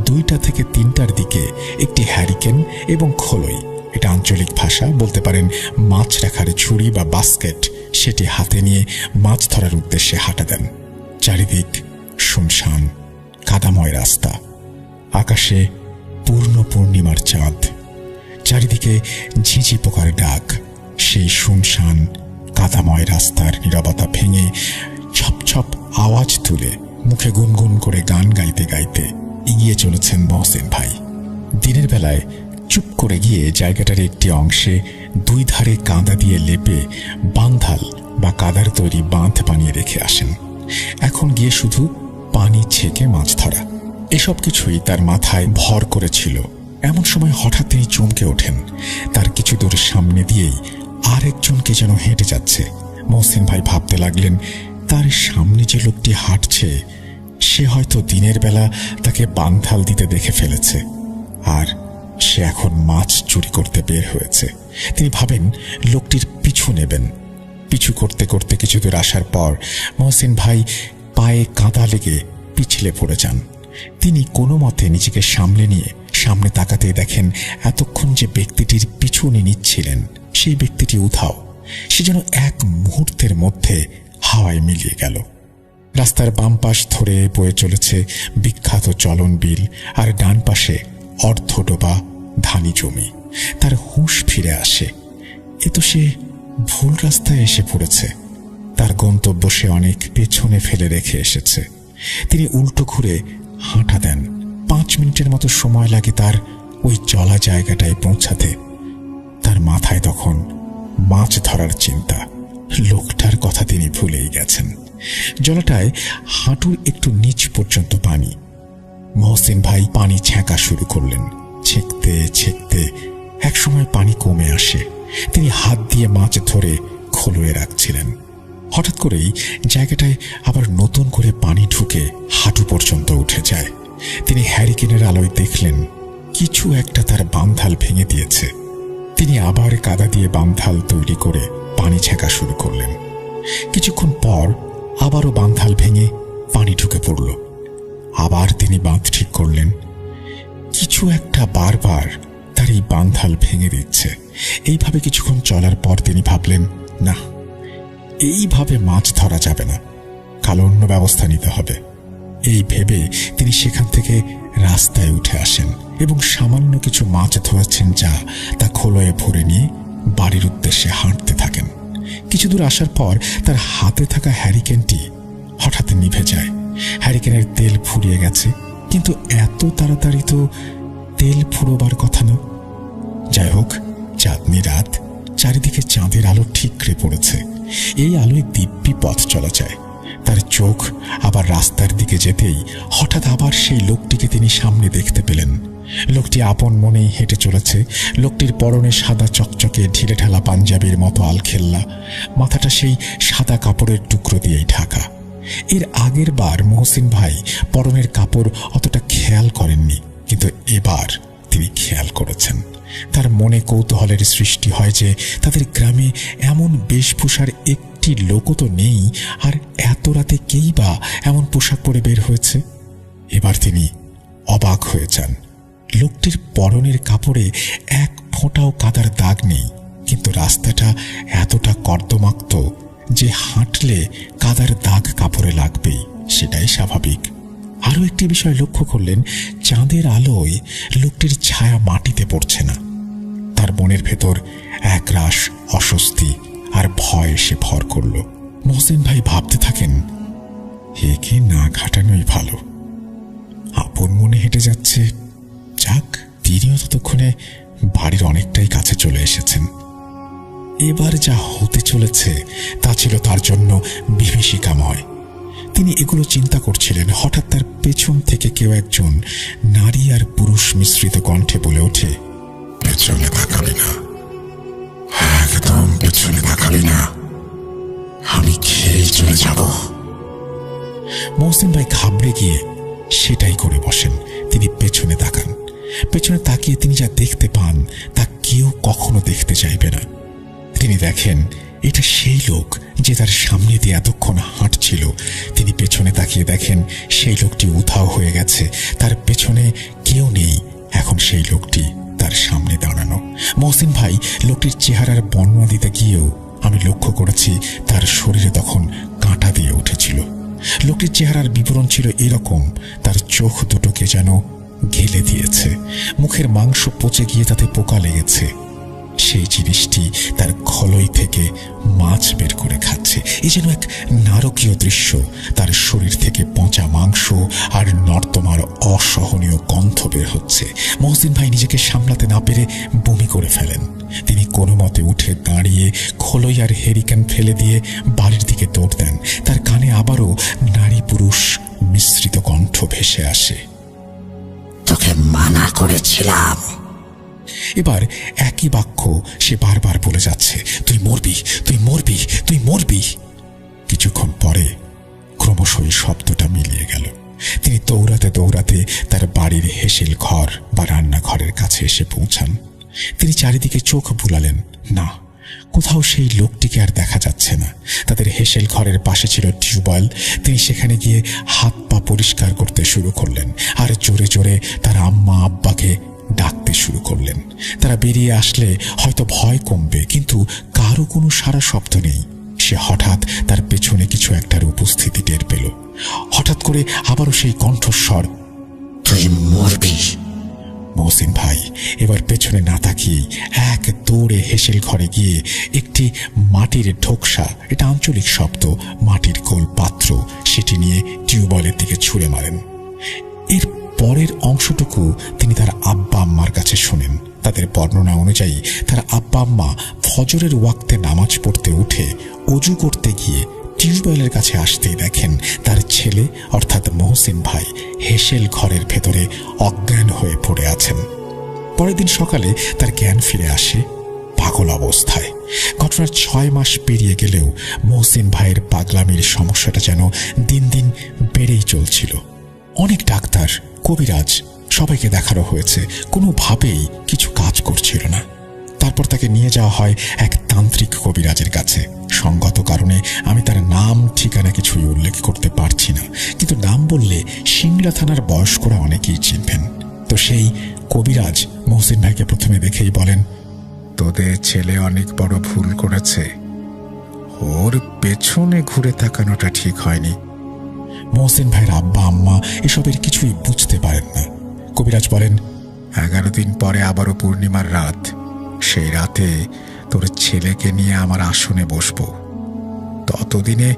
2টা থেকে 3টার দিকে একটি হ্যারিকেন এবং খোলই, এটা আঞ্চলিক ভাষা, বলতে পারেন মাছ রাখার ঝুড়ি বা বাস্কেট, সেটি হাতে নিয়ে মাছ ধরার উদ্দেশ্যে হাঁটা দেন। চারিদিক শুনশান, কাদাময় রাস্তা, আকাশে পূর্ণ পূর্ণিমার চাঁদ, চারিদিকে ঝিঝি পোকার ডাক। সেই শুনশান কাদাময় রাস্তার নীরবতা ভেঙে ছপ ছপ আওয়াজ তুলে মুখে গুনগুন করে গান গাইতে গাইতে এগিয়ে চলেছেন মহসিন ভাই। দিনের বেলায় চুপ করে গিয়ে জায়গাটার একটি অংশে 2 ধারে কাঁদা দিয়ে লেপে বান্ধাল বা কাদার তৈরি বাঁধ বানিয়ে রেখে আসেন। এখন গিয়ে শুধু পানি ছেঁকে মাছ ধরা, এসব কিছুই তার মাথায় ভর করেছিল। এমন সময় হঠাৎ তিনি চমকে ওঠেন। তার কিছু দূর সামনে দিয়েই আরেকজনকে যেন হেঁটে যাচ্ছে। মহসিন ভাই ভাবতে লাগলেন, তার সামনে যে লোকটি হাঁটছে সে হয়তো দিনের বেলা তাকে বান্ধাল দিতে দেখে ফেলেছে, আর সে এখন মাছ চুরি করতে বের হয়েছে। তিনি ভাবেন লোকটির পিছু নেবেন। পিছু করতে করতে কিছু দূর আসার পর মহসিন ভাই পায়ে কাঁদা লেগে পিছলে পড়ে যান। তিনি কোনো মতে নিজেকে সামলে নিয়ে সামনে তাকাতে দেখেন এতক্ষণ যে ব্যক্তিটির পিছু উনি নিচ্ছিলেন সেই ব্যক্তিটি উধাও। সে যেন এক মুহূর্তের মধ্যে হাওয়ায় মিলিয়ে গেল। রাস্তার বাম পাশ ধরে বয়ে চলেছে বিখ্যাত চলন বিল, আর ডান পাশে অর্ধডোবা ধানি জমি। তার হুঁশ ফিরে আসে। এ তো সে ভুল রাস্তায় এসে পড়েছে। তার গন্তব্য সে অনেক পেছনে ফেলে রেখে এসেছে। তিনি উল্টো ঘুরে হাঁটা দেন। 5 মিনিটের মতো সময় লাগে তার ওই জলা জায়গাটায় পৌঁছাতে। তার মাথায় তখন মাছ ধরার চিন্তা। লোকটার কথা তিনি ভুলেই গেছেন। জলাটায় হাঁটুর একটু নিচ পর্যন্ত পানি। মহসিন ভাই পানি ছেঁকা শুরু করলেন। ছেঁকতে ছেঁকতে একসময় পানি কমে আসে। তিনি হাত দিয়ে মাছ ধরে খোলয়ে রাখছিলেন। হঠাৎ করেই জায়গাটায় আবার নতুন করে পানি ঢুকে হাঁটু পর্যন্ত উঠে যায়। তিনি হ্যারিকেনের আলোয় দেখলেন কিছু একটা তার বান্ধাল ভেঙে দিয়েছে। তিনি আবার কাদা দিয়ে বান্ধাল তৈরি করে পানি ছেঁকা শুরু করলেন। কিছুক্ষণ পর আবারও বান্ধাল ভেঙে পানি ঢুকে পড়ল। আবার তিনি বাঁধ ঠিক করলেন। কিছু একটা বারবার তার এই বান্ধাল ভেঙে দিচ্ছে। এইভাবে কিছুক্ষণ চলার পর তিনি ভাবলেন, না, এইভাবে মাছ ধরা যাবে না, কাল অন্য ব্যবস্থা নিতে হবে। এই ভেবে তিনি সেখান থেকে রাস্তায় উঠে আসেন এবং সামান্য কিছু মাছ ধরেছেন যা তা খোলয়ে ভরে নিয়ে বাড়ির উদ্দেশ্যে হাঁটতে থাকেন। কিছু দূর আসার পর তার হাতে থাকা হ্যারিকেনটি হঠাৎ নিভে যায়। হ্যারিকেনের তেল ফুরিয়ে গেছে, কিন্তু এত তাড়াতাড়ি তো তেল ফুরোবার কথা না। যাই হোক, চাঁদনি রাত, চারিদিকে চাঁদের আলো ঠিকরে পড়েছে। এই আলোয় দিব্যি পথ চলা যায়। তার চোখ আবার রাস্তার দিকে যেতেই হঠাৎ আবার সেই লোকটিকে তিনি সামনে দেখতে পেলেন। লোকটি আপন মনেই হেঁটে চলেছে। লোকটির পরনে সাদা চকচকে ঢিলে ঢালা পাঞ্জাবির মতো আলখেল্লা, মাথাটা সেই সাদা কাপড়ের টুকরো দিয়েই ঢাকা। এর আগের বার মহসিন ভাই পরনের কাপড় অতটা খেয়াল করেননি, কিন্তু এবার তিনি খেয়াল করেছেন। তার মনে কৌতূহলের সৃষ্টি হয় যে তাদের গ্রামে এমন বেশভূষার একটি লোকও তো নেই, আর এত রাতে কেই বা এমন পোশাক পরে বের হয়েছে। এবার তিনি অবাক হয়ে যান। লোকটির পরনের কাপড়ে এক ফোঁটাও কাদার দাগ নেই, কিন্তু রাস্তাটা এতটা কর্দমাক্ত যে হাঁটলে কাদার দাগ কাপড়ে লাগবেই, সেটাই স্বাভাবিক। আরও একটি বিষয় লক্ষ্য করলেন, চাঁদের আলোয় লোকটির ছায়া মাটিতে পড়ছে না। তার মনের ভেতর একরাশ অস্বস্তি আর ভয় এসে ভর করল। মহসিন ভাই ভাবতে থাকেন, একে না ঘাটানোই ভালো। আপন মনে হেঁটে যাচ্ছে, যাক, তিনিও ততক্ষণে বাড়ির অনেকটাই কাছে চলে এসেছেন। এবার যা হতে চলেছে তা ছিল তার জন্য বিভীষিকাময়। তিনি এগুলো চিন্তা করছিলেন, হঠাৎ তার পেছন থেকে কেউ একজন নারী আর পুরুষ মিশ্রিত কণ্ঠে বলে ওঠে, পেছনে তাকাবি না, একদম পেছনে তাকাবি না, আমি খেয়েই চলে যাব। মহসিন ভাই ঘাবড়ে গিয়ে সেটাই করে বসেন। তিনি পেছনে তাকান। পেছনে তাকিয়ে তিনি যা দেখতে পান তা কেউ কখনো দেখতে চাইবে না। তিনি দেখেন এটা সেই লোক যে তার সামনে দিয়ে এতক্ষণ হাঁটছিল। তিনি পেছনে তাকিয়ে দেখেন সেই লোকটি উধাও হয়ে গেছে, তার পেছনে কেউ নেই। এখন সেই লোকটি তার সামনে দাঁড়ানো। মহসিন ভাই লোকটির চেহারার বর্ণনা দিতে গিয়েও আমি লক্ষ্য করেছি তার শরীরে তখন কাঁটা দিয়ে উঠেছিল। লোকটির চেহারার বিবরণ ছিল এরকম, তার চোখ দুটোকে যেন ঘেলে দিয়েছে, মুখের মাংস পচে গিয়ে তাতে পোকা লেগেছে। সেই জিনিসটি তার খলই থেকে মাছ বের করে খাচ্ছে। এই যেন এক নারকীয় দৃশ্য। তার শরীর থেকে পচা মাংস আর নর্দমার অসহনীয় গন্ধ বের হচ্ছে। মহসিন ভাই নিজেকে সামলাতে না পেরে বমি করে ফেলেন। তিনি কোনো মতে উঠে দাঁড়িয়ে খলই আর হেরিকেন ফেলে দিয়ে বাড়ির দিকে দৌড় দেন। তার কানে আবারও নারী পুরুষ মিশ্রিত কণ্ঠ ভেসে আসে, তোকে মানা করেছিলাম। এবার একই বাক্য সে বারবার বলে যাচ্ছে, তুই মরবি, তুই মরবি, তুই মরবি। কিছুক্ষণ পরে ক্রমশই শব্দটা মিলিয়ে গেল। তিনি দৌড়াতে দৌড়াতে তার বাড়ির হেসেল ঘর বা রান্নাঘরের কাছে এসে পৌঁছান। তিনি চারিদিকে চোখ বুলালেন, না, কোথাও সেই লোকটিকে আর দেখা যাচ্ছে না। তাদের হেসেল ঘরের পাশে ছিল টিউবওয়েল। তিনি সেখানে গিয়ে হাত পা পরিষ্কার করতে শুরু করলেন আর জোরে জোরে তার আম্মা আব্বাকে ডাকতে শুরু করলেন। তারা বেরিয়ে আসলে হয়তো ভয় কমবে, কিন্তু কারো কোনো সারা শব্দ নেই। সে হঠাৎ তার পেছনে কিছু একটার উপস্থিতি টের পেল। হঠাৎ করে আবারও সেই কণ্ঠস্বর, তুই মরবি। মহসিন ভাই এবার পেছনে না তাকিয়ে এক দৌড়ে হেসেল ঘরে গিয়ে একটি মাটির ঢোকসা, এটা আঞ্চলিক শব্দ, মাটির গোল পাত্র, সেটি নিয়ে টিউবওয়েলের দিকে ছুঁড়ে মারেন। এর পরের অংশটুকু তিনি তার আব্বা আম্মার কাছে শোনেন। তাদের বর্ণনা অনুযায়ী তার আব্বা আম্মা ফজরের ওয়াক্তে নামাজ পড়তে উঠে অজু করতে গিয়ে টিউবওয়েলের কাছে আসতেই দেখেন তার ছেলে অর্থাৎ মহসিন ভাই হেসেল ঘরের ভেতরে অজ্ঞান হয়ে পড়ে আছেন। পরের দিন সকালে তার জ্ঞান ফিরে আসে পাগল অবস্থায়। ঘটনার 6 মাস পেরিয়ে গেলেও মহসিন ভাইয়ের পাগলামির সমস্যাটা যেন দিন দিন বেড়েই চলছিল। অনেক ডাক্তার, কবিরাজ সবাইকে দেখানো হয়েছে, কোনোভাবেই কিছু কাজ করছিল না। তারপর তাকে নিয়ে যাওয়া হয় এক তান্ত্রিক কবিরাজের কাছে। সঙ্গত কারণে আমি তার নাম ঠিকানা কিছুই উল্লেখ করতে পারছি না, কিন্তু নাম বললে সিংড়া থানার বয়স্করা অনেকেই চিনবেন। তো সেই কবিরাজ মহসিন ভাইকে প্রথমে দেখেই বলেন, তোদের ছেলে অনেক বড় ভুল করেছে, ওর পেছনে ঘুরে তাকানোটা ঠিক হয়নি। মহসিন ভাইয়ের আব্বা আম্মা এসবের কিছুই বুঝতে পারেন না। কবিরাজ বলেন, 11 দিন পরে আবারও পূর্ণিমার রাত, সেই রাতে তোর ছেলেকে নিয়ে আমার আসনে বসবো। ততদিনে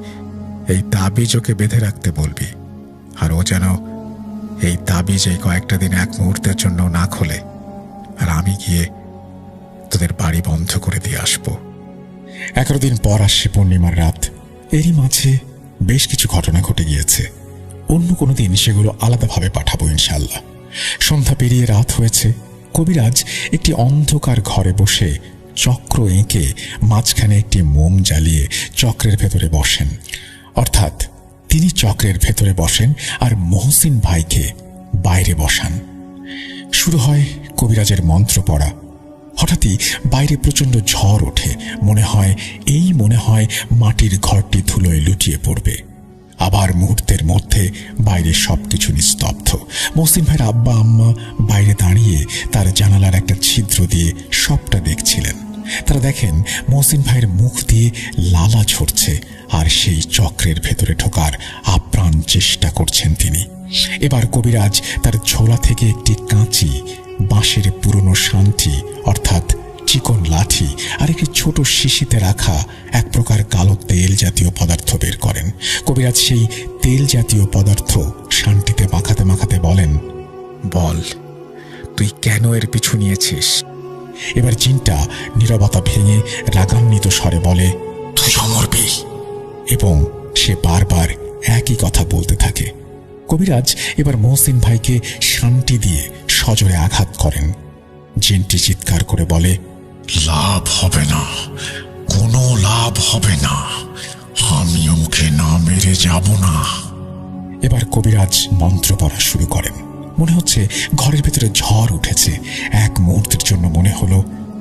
এই তাবিজ ওকে বেঁধে রাখতে বলবি, আর ও যেন এই তাবিজ এই কয়েকটা দিন এক মুহূর্তের জন্য না খোলে, আর আমি গিয়ে তোদের বাড়ি বন্ধ করে দিয়ে আসবো। 11 দিন পর আসছে পূর্ণিমার রাত। এরই মাঝে বেশ কিছু ঘটনা ঘটে গিয়েছে। অন্য কোনো দিন সেগুলো আলাদাভাবে পাঠাবো ইনশাল্লাহ। সন্ধ্যা পেরিয়ে রাত হয়েছে। কবিরাজ একটি অন্ধকার ঘরে বসে চক্র এঁকে মাঝখানে একটি মোম জ্বালিয়ে চক্রের ভেতরে বসেন। অর্থাৎ তিনি চক্রের ভেতরে বসেন আর মহসিন ভাইকে বাইরে বসান। শুরু হয় কবিরাজের মন্ত্র পড়া। হঠাৎই বাইরে প্রচণ্ড ঝড় ওঠে। মনে হয় মাটির ঘরটি ধুলোয় লুটিয়ে পড়বে। আবার মুহূর্তের মধ্যে বাইরে সবকিছু নিস্তব্ধ। মহসিন ভাইয়ের আব্বা আম্মা বাইরে দাঁড়িয়ে তার জানালার একটা ছিদ্র দিয়ে সবটা দেখছিলেন। তারা দেখেন মহসিন ভাইয়ের মুখ দিয়ে লালা ঝরছে, আর সেই চক্রের ভেতরে ঢোকার আপ্রাণ চেষ্টা করছেন তিনি। এবার কবিরাজ তার ঝোলা থেকে একটি কাঁচি, বাঁশের পুরনো শান্তি অর্থাৎ চিকন লাঠি আর একটি ছোট শিশিতে রাখা এক প্রকার কালো তেল জাতীয় পদার্থ বের করেন। কবিরাজ সেই তেল জাতীয় পদার্থ শান্তিতে মাখাতে মাখাতে বলেন, বল তুই কেন এর পিছু নিয়েছিস? এবার জিনটা নীরবতা ভেঙে রাগান্বিত স্বরে বলে, তুই মরবি। এবং সে বারবার একই কথা বলতে থাকে। কবিরাজ এবার মহসিন ভাইকে শান্তি দিয়ে সজোরে আঘাত করেন। জিনটি চিৎকার করে বলে, লাভ হবে না, কোনো লাভ হবে না, আমি ওকে না মেরে যাব না। এবার কবিরাজ মন্ত্র পড়া শুরু করেন। মনে হচ্ছে ঘরের ভেতরে ঝড় উঠেছে। এক মুহূর্তের জন্য মনে হলো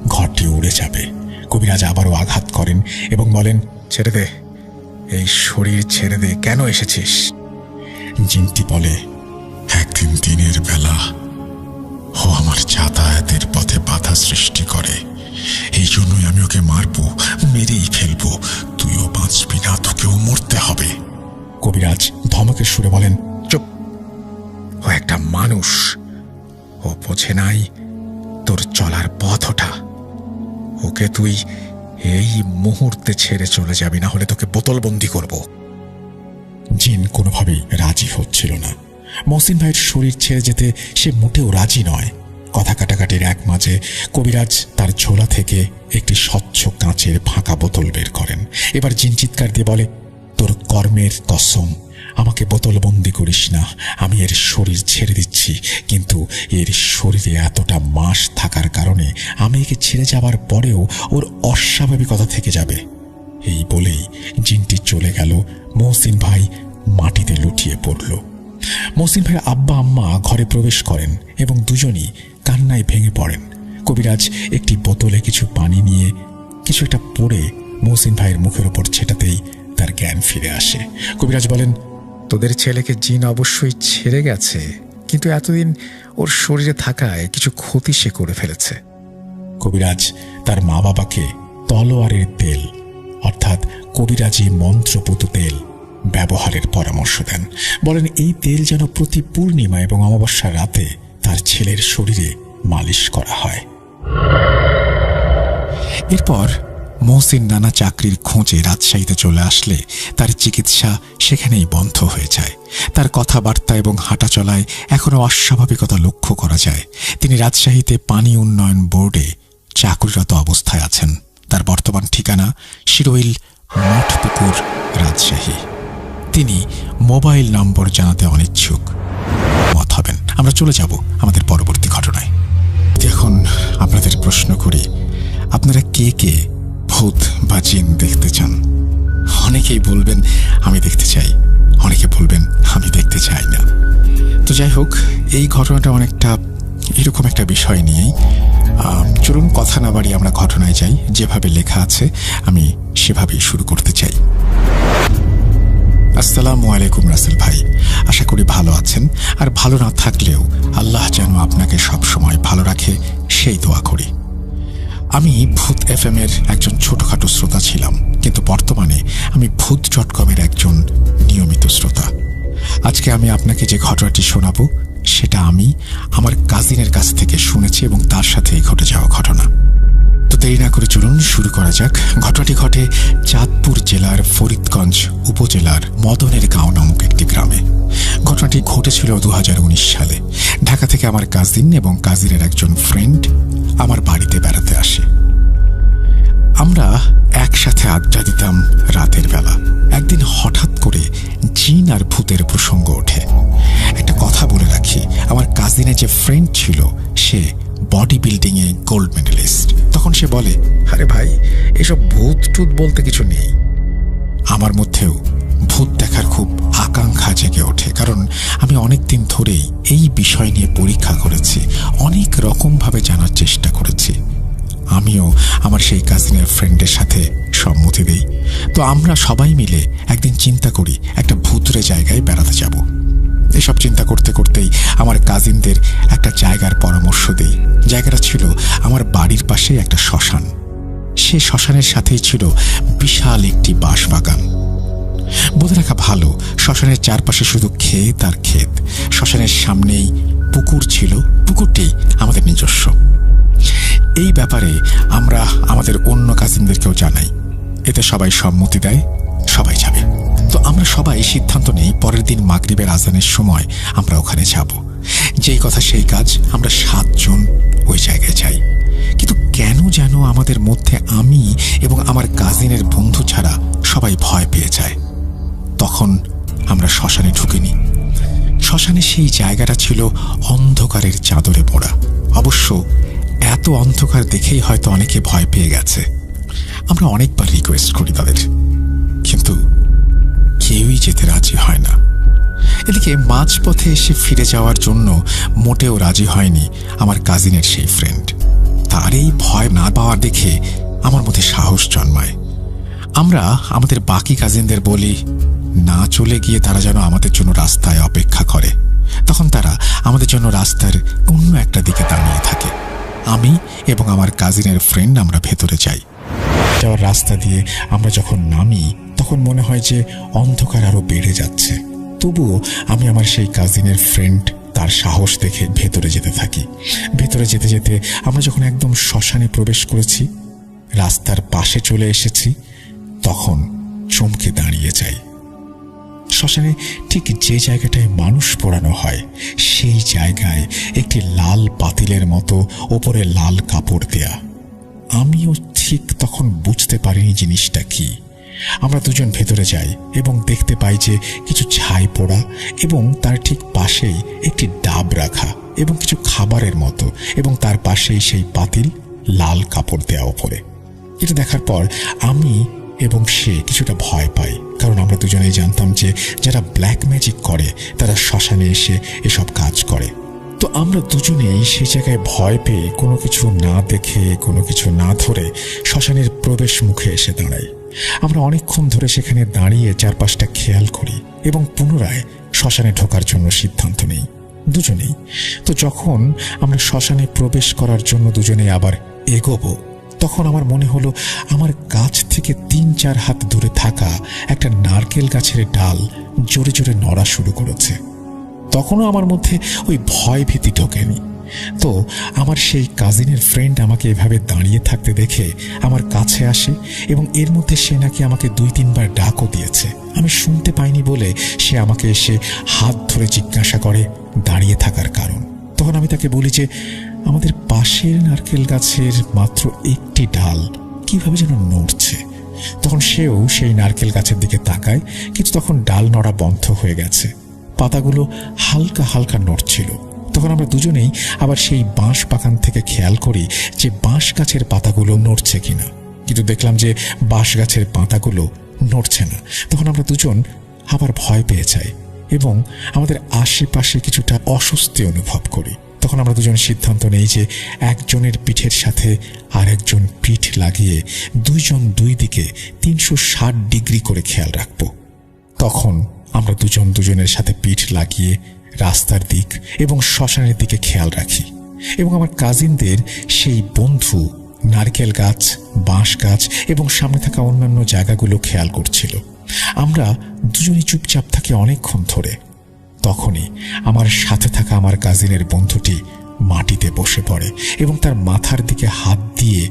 ঘরটি উড়ে যাবে। কবিরাজ আবারও আঘাত করেন এবং বলেন, ছেড়ে দে, এই শরীর ছেড়ে দে, কেন এসেছিস? জিনটি বলে, একদিন দিনের বেলা ও আমার যাতায়াতের পথে বাধা সৃষ্টি করে, এই জন্যই আমি ওকে মারবো, মেরেই ফেলবো। তুইও বাঁচবি না, তোকেও মরতে হবে। কবিরাজ ধমকের সুরে বলেন, চুপ, ও একটা মানুষ, ও বোঝে নাই তোর চলার পথ ওটা। ওকে তুই এই মুহূর্তে ছেড়ে চলে যাবি, না হলে তোকে বোতলবন্দি করব। জিন কোনোভাবেই রাজি হচ্ছিল না। মহসিন ভাইয়ের শরীর ছেড়ে যেতে সে মোটেও রাজি নয়। কথা কাটাকাটির এক মাঝে কবিরাজ তার ঝোলা থেকে একটি স্বচ্ছ কাঁচের ফাঁকা বোতল বের করেন। এবার জিন চিৎকার দিয়ে বলে, তোর কর্মের কসম, আমাকে বোতলবন্দি করিস না। আমি এর শরীর ছেড়ে দিচ্ছি, কিন্তু এর শরীরে এতটা মাস থাকার কারণে আমি একে ছেড়ে যাবার পরেও ওর অস্বাভাবিকতা থেকে যাবে। এই বলেই জিনটি চলে গেল। মহসিন ভাই মাটিতে লুটিয়ে পড়ল। মহসিন ভাইয়ের আব্বা আম্মা ঘরে প্রবেশ করেন এবং দুজনই কান্নায় ভেঙে পড়েন। কবিরাজ একটি বোতলে কিছু পানি নিয়ে কিছু একটা পড়ে মহসিন ভাইয়ের মুখের ওপর ছেটাতেই তার জ্ঞান ফিরে আসে। কবিরাজ বলেন, তোদের ছেলেকে জিন অবশ্যই ছেড়ে গেছে, কিন্তু এতদিন ওর শরীরে থাকায় কিছু ক্ষতি সে করে ফেলেছে। কবিরাজ তার মা বাবাকে তলোয়ারের তেল অর্থাৎ কবিরাজি মন্ত্রপুত তেল ব্যবহারের পরামর্শ দেন। বলেন, এই তেল যেন প্রতি পূর্ণিমা এবং অমাবস্যার রাতে তার ছেলের শরীরে মালিশ করা হয়। এরপর মহসিন নানা চাকরির খোঁজে রাজশাহীতে চলে আসলে তার চিকিৎসা সেখানেই বন্ধ হয়ে যায়। তার কথাবার্তা এবং হাঁটা চলায় এখনও অস্বাভাবিকতা লক্ষ্য করা যায়। তিনি রাজশাহীতে পানি উন্নয়ন বোর্ডে চাকরিরত অবস্থায় আছেন। তার বর্তমান ঠিকানা শিরোইল মঠপুকুর, রাজশাহী। তিনি মোবাইল নম্বর জানাতে অনিচ্ছুক। মত হবেন। আমরা চলে যাব আমাদের পরবর্তী ঘটনায়। এখন আপনাদের প্রশ্ন করি, আপনারা কে কে ভূত বা জিন দেখতে চান? অনেকেই বলবেন আমি দেখতে চাই, অনেকে বলবেন আমি দেখতে চাই না। তো যাই হোক, এই ঘটনাটা অনেকটা এরকম একটা বিষয় নিয়েই। চলুন কথা না বাড়িয়ে আমরা ঘটনায় যাই। যেভাবে লেখা আছে আমি সেভাবেই শুরু করতে চাই। আসসালামু আলাইকুম রাসেল ভাই, আশা করি ভালো আছেন। আর ভালো না থাকলেও আল্লাহ যেন আপনাকে সবসময় ভালো রাখে সেই দোয়া করি। আমি ভূত FM এর একজন ছোটখাটো শ্রোতা ছিলাম, কিন্তু বর্তমানে আমি ভূত.com-এর একজন নিয়মিত শ্রোতা। আজকে আমি আপনাকে যে ঘটনাটি শোনাবো সেটা আমি আমার কাজিনের কাছ থেকে শুনেছি এবং তার সাথেই ঘটে যাওয়া ঘটনা। তো দেরি না করে চলুন শুরু করা যাক। ঘটনাটি ঘটে চাঁদপুর জেলার ফরিদগঞ্জ উপজেলার মদনের গাঁও নামক একটি গ্রামে। ঘটনাটি ঘটেছিল 2019 সালে। ঢাকা থেকে আমার কাজিন এবং কাজিনের একজন ফ্রেন্ড আমার বাড়িতে বেড়াতে আসে। আমরা একসাথে আড্ডা দিতাম রাতের বেলা। একদিন হঠাৎ করে জিন আর ভূতের প্রসঙ্গ ওঠে। একটা কথা বলে রাখি, আমার কাজিনের যে ফ্রেন্ড ছিল সে body building a gold medallist. তখন সে বলে, আরে ভাই, এসব ভূত টুত বলতে কিছু নেই। আমার মধ্যেও ভূত দেখার খুব আকাঙ্ক্ষা জেগে ওঠে, কারণ আমি অনেকদিন ধরেই এই বিষয় নিয়ে পরীক্ষা করেছি, অনেক রকমভাবে জানার চেষ্টা করেছি। আমিও আমার সেই কাজিনের ফ্রেন্ডের সাথে সম্মতি দেই। তো আমরা সবাই মিলে একদিন চিন্তা করি একটা ভুতুরে জায়গায় বেড়াতে যাব। এসব চিন্তা করতে করতেই আমার কাজিনদের একটা জায়গার পরামর্শ দেই। জায়গাটা ছিল আমার বাড়ির পাশেই একটা শ্মশান। সে শ্মশানের সাথেই ছিল বিশাল একটি বাঁশবাগান। বলে রাখা ভালো, শ্মশানের চারপাশে শুধু ক্ষেত আর ক্ষেত। শ্মশানের সামনেই পুকুর ছিল, পুকুরটি আমাদের নিজস্ব। এই ব্যাপারে আমরা আমাদের অন্য কাজিনদেরকেও জানাই। এতে সবাই সম্মতি দেয়, সবাই যাবে। তো আমরা সবাই সিদ্ধান্ত নেই পরের দিন মাগরিবের আজানের সময় আমরা ওখানে যাব। যেই কথা সেই কাজ, আমরা 7 জন ওই জায়গায় যাই। কিন্তু কেন যেন আমাদের মধ্যে আমি এবং আমার কাজিনের বন্ধু ছাড়া সবাই ভয় পেয়ে যায়। তখন আমরা শ্মশানে ঢুকিনি। শ্মশানে সেই জায়গাটা ছিল অন্ধকারের চাদরে মোড়া। অবশ্য এত অন্ধকার দেখেই হয়তো অনেকে ভয় পেয়ে গেছে। আমরা অনেকবার রিকোয়েস্ট করি তাদের, কিন্তু কেউই যেতে রাজি হয় না। এদিকে মাঝপথে এসে ফিরে যাওয়ার জন্য মোটেও রাজি হয়নি আমার কাজিনের সেই ফ্রেন্ড। তার এই ভয় না পাওয়া দেখে আমার মধ্যে সাহস জন্মায়। আমরা আমাদের বাকি কাজিনদের বলি না চলে গিয়ে তারা যেন আমাদের জন্য রাস্তায় অপেক্ষা করে। তখন তারা আমাদের জন্য রাস্তার অন্য একটা দিকে দাঁড়িয়ে থাকে। আমি এবং আমার কাজিনের ফ্রেন্ড আমরা ভেতরে যাই। যাওয়ার রাস্তা দিয়ে আমরা যখন নামি তখন মনে হয় যে অন্ধকার আরো বেড়ে যাচ্ছে। তবুও আমি আমার সেই কাজিনের ফ্রেন্ড তার সাহস দেখে ভেতরে যেতে থাকি। ভেতরে যেতে যেতে আমরা যখন একদম শ্মশানে প্রবেশ করেছি, রাস্তার পাশে চলে এসেছি, তখন চমকে দাঁড়িয়ে যাই। শ্মশানে ঠিক যে জায়গাটায় মানুষ পোড়ানো হয় সেই জায়গায় একটি লাল পাতিলের মতো ওপরে লাল কাপড় দেয়া। আমিও ঠিক তখন বুঝতে পারিনি জিনিসটা কি। আমরা দুজন ভেতরে যাই এবং দেখতে পাই যে কিছু ছাই পোড়া এবং তার ঠিক পাশেই একটি ডাব রাখা এবং কিছু খাবারের মতো, এবং তার পাশেই সেই পাতিল লাল কাপড় দেয়া ওপরে। এটা দেখার পর আমি এবং সে কিছুটা ভয় পাই, কারণ আমরা দুজনেই জানতাম যে যারা ব্ল্যাক ম্যাজিক করে তারা শ্মশানে এসে এসব কাজ করে। তো আমরা দুজনেই সেই জায়গায় ভয় পেয়ে কোনো কিছু না দেখে, কোনো কিছু না ধরে শ্মশানের প্রবেশ মুখে এসে দাঁড়াই। আমরা অনেকক্ষণ ধরে সেখানে দাঁড়িয়ে চারপাশটা খেয়াল করি এবং পুনরায় শ্মশানে ঢোকার জন্য সিদ্ধান্ত নেই দুজনেই। তো যখন আমরা শ্মশানে প্রবেশ করার জন্য দুজনেই আবার এগোবো, তখন আমার মনে হলো আমার কাছ থেকে 3-4 হাত দূরে থাকা একটা নারকেল গাছের ডাল জোরে জোরে নড়া শুরু করেছে। তখনও আমার মধ্যে ওই ভয় ভীতি ঢোকেনি। তো আমার সেই কাজিনের ফ্রেন্ড আমাকে এভাবে দাঁড়িয়ে থাকতে দেখে আমার কাছে আসে এবং এর মধ্যে সে নাকি আমাকে 2-3 বার ডাকও দিয়েছে। আমি শুনতে পাইনি বলে সে আমাকে এসে হাত ধরে জিজ্ঞাসা করে দাঁড়িয়ে থাকার কারণ। তখন আমি তাকে বলি যে আমাদের পাশের নারকেল গাছের মাত্র একটি ডাল কিভাবে যেন নড়ছে। তখন সেও সেই নারকেল গাছের দিকে তাকায়, কিন্তু তখন ডাল নড়া বন্ধ হয়ে গেছে, পাতাগুলো হালকা হালকা নড়ছিল। তখন আমরা দুজনেই আবার সেই বাঁশ বাগান থেকে খেয়াল করি যে বাঁশ গাছের পাতাগুলো নড়ছে কিনা, কিন্তু দেখলাম যে বাঁশ গাছের পাতাগুলো নড়ছে না। তখন আমরা দুজন আবার ভয় পেয়ে যাই এবং আমাদের আশেপাশে কিছুটা অস্বস্তি অনুভব করি। তখন আমরা দুজন সিদ্ধান্ত নেই যে একজনের পিঠের সাথে আর একজন পিঠ লাগিয়ে দুইজন দুই দিকে 360 ডিগ্রি করে খেয়াল রাখব। তখন আমরা দুজন দুজনের সাথে পিঠ লাগিয়ে রাস্তার দিক এবং শ্মশানের দিকে খেয়াল রাখি এবং আমার কাজিনদের সেই বন্ধু নারকেল গাছ, বাঁশ গাছ এবং সামনে থাকা অন্যান্য জায়গাগুলো খেয়াল করছিল। আমরা দুজনই চুপচাপ থাকি অনেকক্ষণ ধরে। তখনই আমার সাথে থাকা আমার কাজিনের বন্ধুটি মাটিতে বসে পড়ে এবং তার মাথার দিকে হাত দিয়ে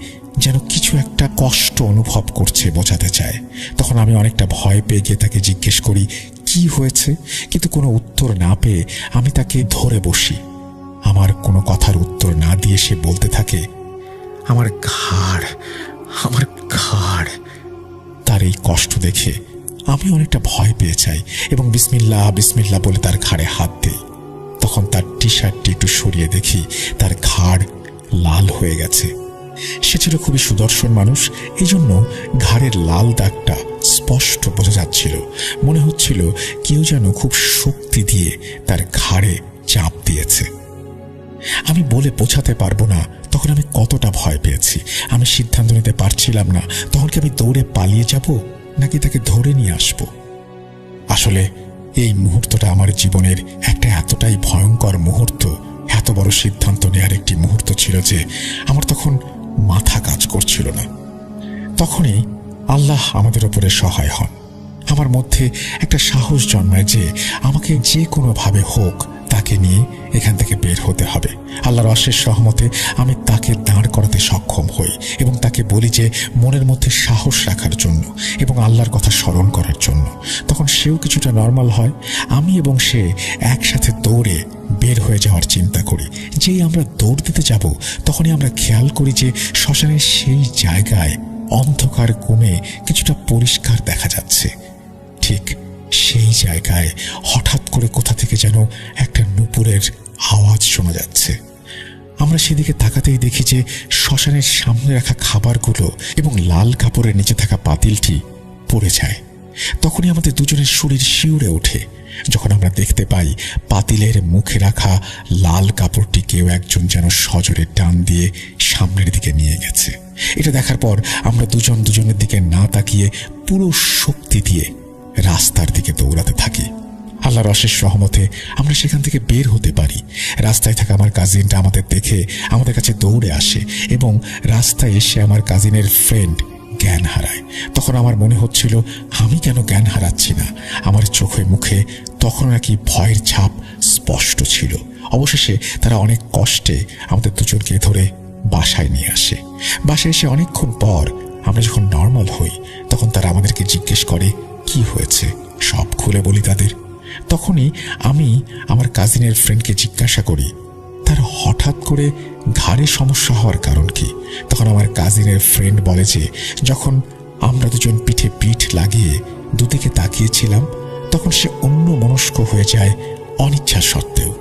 যেন কিছু একটা কষ্ট অনুভব করছে বোঝাতে চায়। তখন আমি অনেকটা ভয় পেয়ে গিয়ে তাকে জিজ্ঞেস করি কি হয়েছে, কিন্তু কোনো উত্তর না পেয়ে আমি তাকে ধরে বসি। আমার কোনো কথার উত্তর না দিয়ে সে বলতে থাকে আমার ঘাড়। তার এই কষ্ট দেখে আমি অনেকটা ভয় পেয়ে যাই এবং বিসমিল্লাহ বিসমিল্লাহ বলে তার ঘাড়ে হাত দেই। তখন তার টি শার্টটি একটু সরিয়ে দেখি তার ঘাড় লাল হয়ে গেছে। সে ছিল খুবই সুদর্শন মানুষ, এই জন্য ঘাড়ের লাল দাগটা স্পষ্ট বোঝা যাচ্ছিল। মনে হচ্ছিল কেউ যেন খুব শক্তি দিয়ে তার ঘাড়ে চাপ দিয়েছে। আমি বলে বোঝাতে পারবো না তখন আমি কতটা ভয় পেয়েছি। আমি সিদ্ধান্ত নিতে পারছিলাম না তখন কি আমি দৌড়ে পালিয়ে যাব নাকি তাকে ধরে নিয়ে আসব? আসলে এই মুহূর্তটা আমার জীবনের একটা এতটাই ভয়ঙ্কর মুহূর্ত, এত বড় সিদ্ধান্ত নেওয়ার একটি মুহূর্ত ছিল যে আমার তখন মাথা কাজ করছিল না। তখনই আল্লাহ আমাদের উপরে সহায় হন। আমার মধ্যে একটা সাহস জন্মায় যে আমাকে যে কোনোভাবে হোক তাকে নিয়ে এখান থেকে বের হতে হবে। আল্লাহর অশেষ রহমতে আমি তাকে দাঁড় করাতে সক্ষম হই এবং তাকে বলি যে মনের মধ্যে সাহস রাখার জন্য এবং আল্লাহর কথা স্মরণ করার জন্য। তখন সেও কিছুটা নর্মাল হয়। আমি এবং সে একসাথে দৌড়ে বের হয়ে যাওয়ার চিন্তা করি। যেই আমরা দৌড় দিতে যাব তখনই আমরা খেয়াল করি যে শ্মশানের সেই জায়গায় অন্ধকার কমে কিছুটা পরিষ্কার দেখা যাচ্ছে। ঠিক সেই জায়গায় হঠাৎ করে কোথা থেকে যেন একটা নূপুরের আওয়াজ শোনা যাচ্ছে। আমরা সেদিকে তাকাতেই দেখি যে শ্মশানের সামনে রাখা খাবারগুলো এবং লাল কাপড়ের নিচে থাকা পাতিলটি পড়ে যায়। তখনই আমাদের দুজনের শরীর শিউরে ওঠে যখন আমরা দেখতে পাই পাতিলের মুখে রাখা লাল কাপড়টি কেউ একজন যেন সজোরে টান দিয়ে সামনের দিকে নিয়ে গেছে। এটা দেখার পর আমরা দুজন দুজনের দিকে না তাকিয়ে পুরো শক্তি দিয়ে রাস্তার দিকে দৌড়াতে থাকি। আল্লাহর অশেষ রহমতে আমরা সেখান থেকে বের হতে পারি। রাস্তায় থাকা আমার কাজিনটা আমাদের দেখে আমাদের কাছে দৌড়ে আসে এবং রাস্তায় এসে আমার কাজিনের ফ্রেন্ড জ্ঞান হারায়। তখন আমার মনে হচ্ছিল আমি কেন জ্ঞান হারাচ্ছি না। আমার চোখে মুখে তখন নাকি ভয়ের ছাপ স্পষ্ট ছিল। অবশেষে তারা অনেক কষ্টে আমাদের দুজনকে ধরে বাসায় নিয়ে আসে। বাসায় এসে অনেকক্ষণ পর আমরা যখন নর্মাল হই তখন তারা আমাদেরকে জিজ্ঞেস করে কি হয়েছে, সব খুলে বলি তাদের। তখনই আমি আমার কাজিনের ফ্রেন্ডকে জিজ্ঞাসা করি তার হঠাৎ করে ঘাড়ে সমস্যা হওয়ার কারণ কি। তখন আমার কাজিনের ফ্রেন্ড বলে যে যখন আমরা দুজন পিঠে পিঠ লাগিয়ে দুদিকে তাকিয়েছিলাম তখন সে অন্য মনস্ক হয়ে যায় অনিচ্ছা সত্ত্বেও।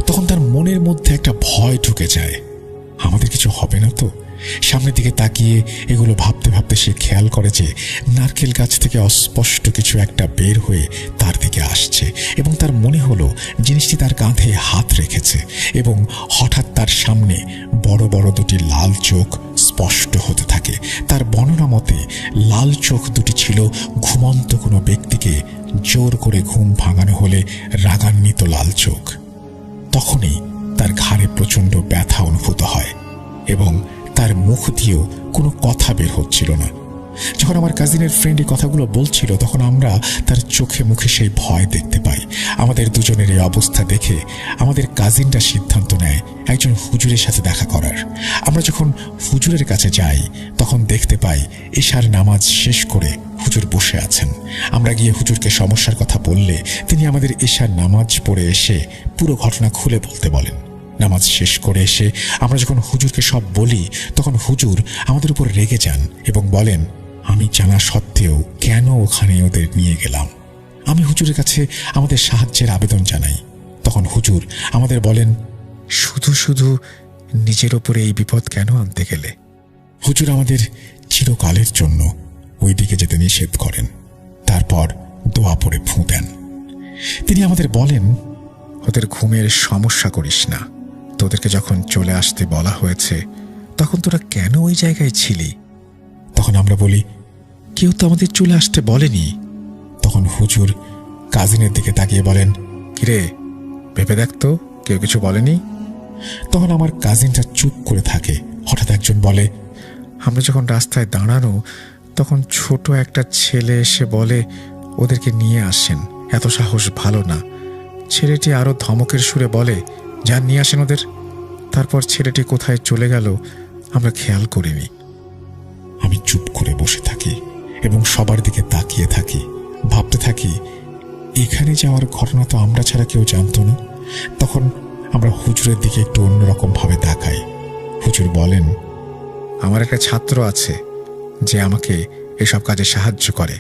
তখন তার মনের মধ্যে একটা ভয় ঢুকে যায়, আমাদের কিছু হবে না তো। সামনের দিকে তাকিয়ে এগুলো ভাবতে ভাবতে সে খেয়াল করে যে নারকেল গাছ থেকে অস্পষ্ট কিছু একটা বের হয়ে তার দিকে আসছে এবং তার মনে হলো জিনিসটি তার কাঁধে হাত রেখেছে এবং হঠাৎ তার সামনে বড় বড় দুটি লাল চোখ স্পষ্ট হতে থাকে। তার বর্ণনা মতে লাল চোখ দুটি ছিল ঘুমন্ত কোনো ব্যক্তিকে জোর করে ঘুম ভাঙানো হলে রাগান্বিত লাল চোখ। তখনই তার ঘাড়ে প্রচণ্ড ব্যথা অনুভূত হয় এবং তার মুখ দিয়েও কোনো কথা বের হচ্ছিল না। যখন আমার কাজিনের ফ্রেন্ড এই কথাগুলো বলছিল তখন আমরা তার চোখে মুখে সেই ভয় দেখতে পাই। আমাদের দুজনের এই অবস্থা দেখে আমাদের কাজিনটা সিদ্ধান্ত নেয় একজন হুজুরের সাথে দেখা করার। আমরা যখন হুজুরের কাছে যাই তখন দেখতে পাই এশার নামাজ শেষ করে হুজুর বসে আছেন। আমরা গিয়ে হুজুরকে সমস্যার কথা বললে তিনি আমাদের এশার নামাজ পড়ে এসে পুরো ঘটনা খুলে বলতে বলেন। নামাজ শেষ করে এসে আমরা যখন হুজুরকে সব বলি তখন হুজুর আমাদের উপর রেগে যান এবং বলেন আমি জানা সত্ত্বেও কেন ওখানে ওদের নিয়ে গেলাম। আমি হুজুরের কাছে আমাদের সাহায্যের আবেদন জানাই। তখন হুজুর আমাদের বলেন শুধু শুধু নিজের ওপরে এই বিপদ কেন আনতে গেলে। হুজুর আমাদের চিরকালের জন্য ওই দিকে যেতে নিষেধ করেন। তারপর দোয়া পড়ে ফুঁ দেন। তিনি আমাদের বলেন ওদের ঘুমের সমস্যা করিস না। তোদেরকে যখন চলে আসতে বলা হয়েছে তখন তোরা কেন ওই জায়গায় ছিলি? তখন আমরা বলি কেউ তো আমাদের চলে আসতে বলেনি। তখন হুজুর কাজিনের দিকে তাকিয়ে বলেন কিরে ভেবে দেখ তো কেউ কিছু বলেনি। তখন আমার কাজিনটা চুপ করে থাকে। হঠাৎ একজন বলে আমরা যখন রাস্তায় দাঁড়ানো তখন ছোট একটা ছেলে এসে বলে ওদেরকে নিয়ে আসেন, এত সাহস ভালো না। ছেলেটি আরো ধমকের সুরে বলে যান নিয়ে আসেন ওদের। তারপর ছেলেটি কোথায় চলে গেল আমরা খেয়াল করিনি। আমি চুপ করে বসে থাকি এবং সবার দিকে তাকিয়ে থাকি, ভাবতে থাকি এখানে যাওয়ার ঘটনা তো আমরা ছাড়া কেউ জানতো না। তখন আমরা হুজুরের দিকে একটু অন্যরকম ভাবে তাকাই। হুজুর বলেন আমার একটা ছাত্র আছে যে আমাকে এসব কাজে সাহায্য করে।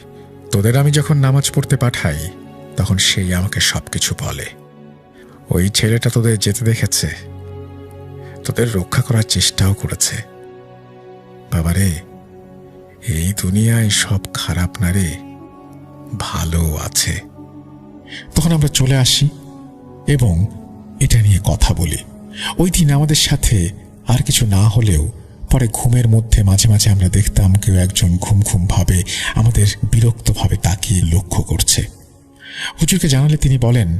তোদের আমি যখন নামাজ পড়তে পাঠাই তখন সেই আমাকে সবকিছু বলে। ওই ছেলেটা তোদের যেতে দেখেছে, তোদের রক্ষা করার চেষ্টাও করেছে। বাবারে এই দুনিয়ায় সব খারাপ না রে, ভালো আছে। তখন আমরা চলে আসি এবং এটা নিয়ে কথা বলি। ওই দিন আমাদের সাথে আর কিছু না হলেও পরে ঘুমের মধ্যে মাঝে মাঝে আমরা দেখতাম কেউ একজন ঘুম ঘুম ভাবে আমাদের বিরক্তভাবে তাকিয়ে লক্ষ্য করছে। হুজুরকে জানালে তিনি বলেন,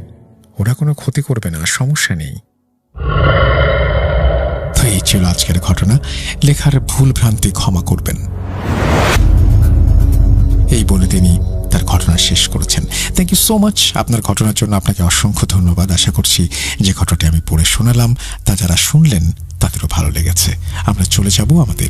ওরা কোনো ক্ষতি করবে না, সমস্যা নেই। তো এই ছিল আজকের ঘটনা। লেখার ভুল ভ্রান্তি ক্ষমা করবেন। এই বলে তিনি তার ঘটনা শেষ করেছেন। Thank you so much. আপনার ঘটনার জন্য আপনাকে অসংখ্য ধন্যবাদ। আশা করছি যে ঘটনাটি আমি পড়ে শোনালাম তা যারা শুনলেন তাদেরও ভালো লেগেছে। আমরা চলে যাব আমাদের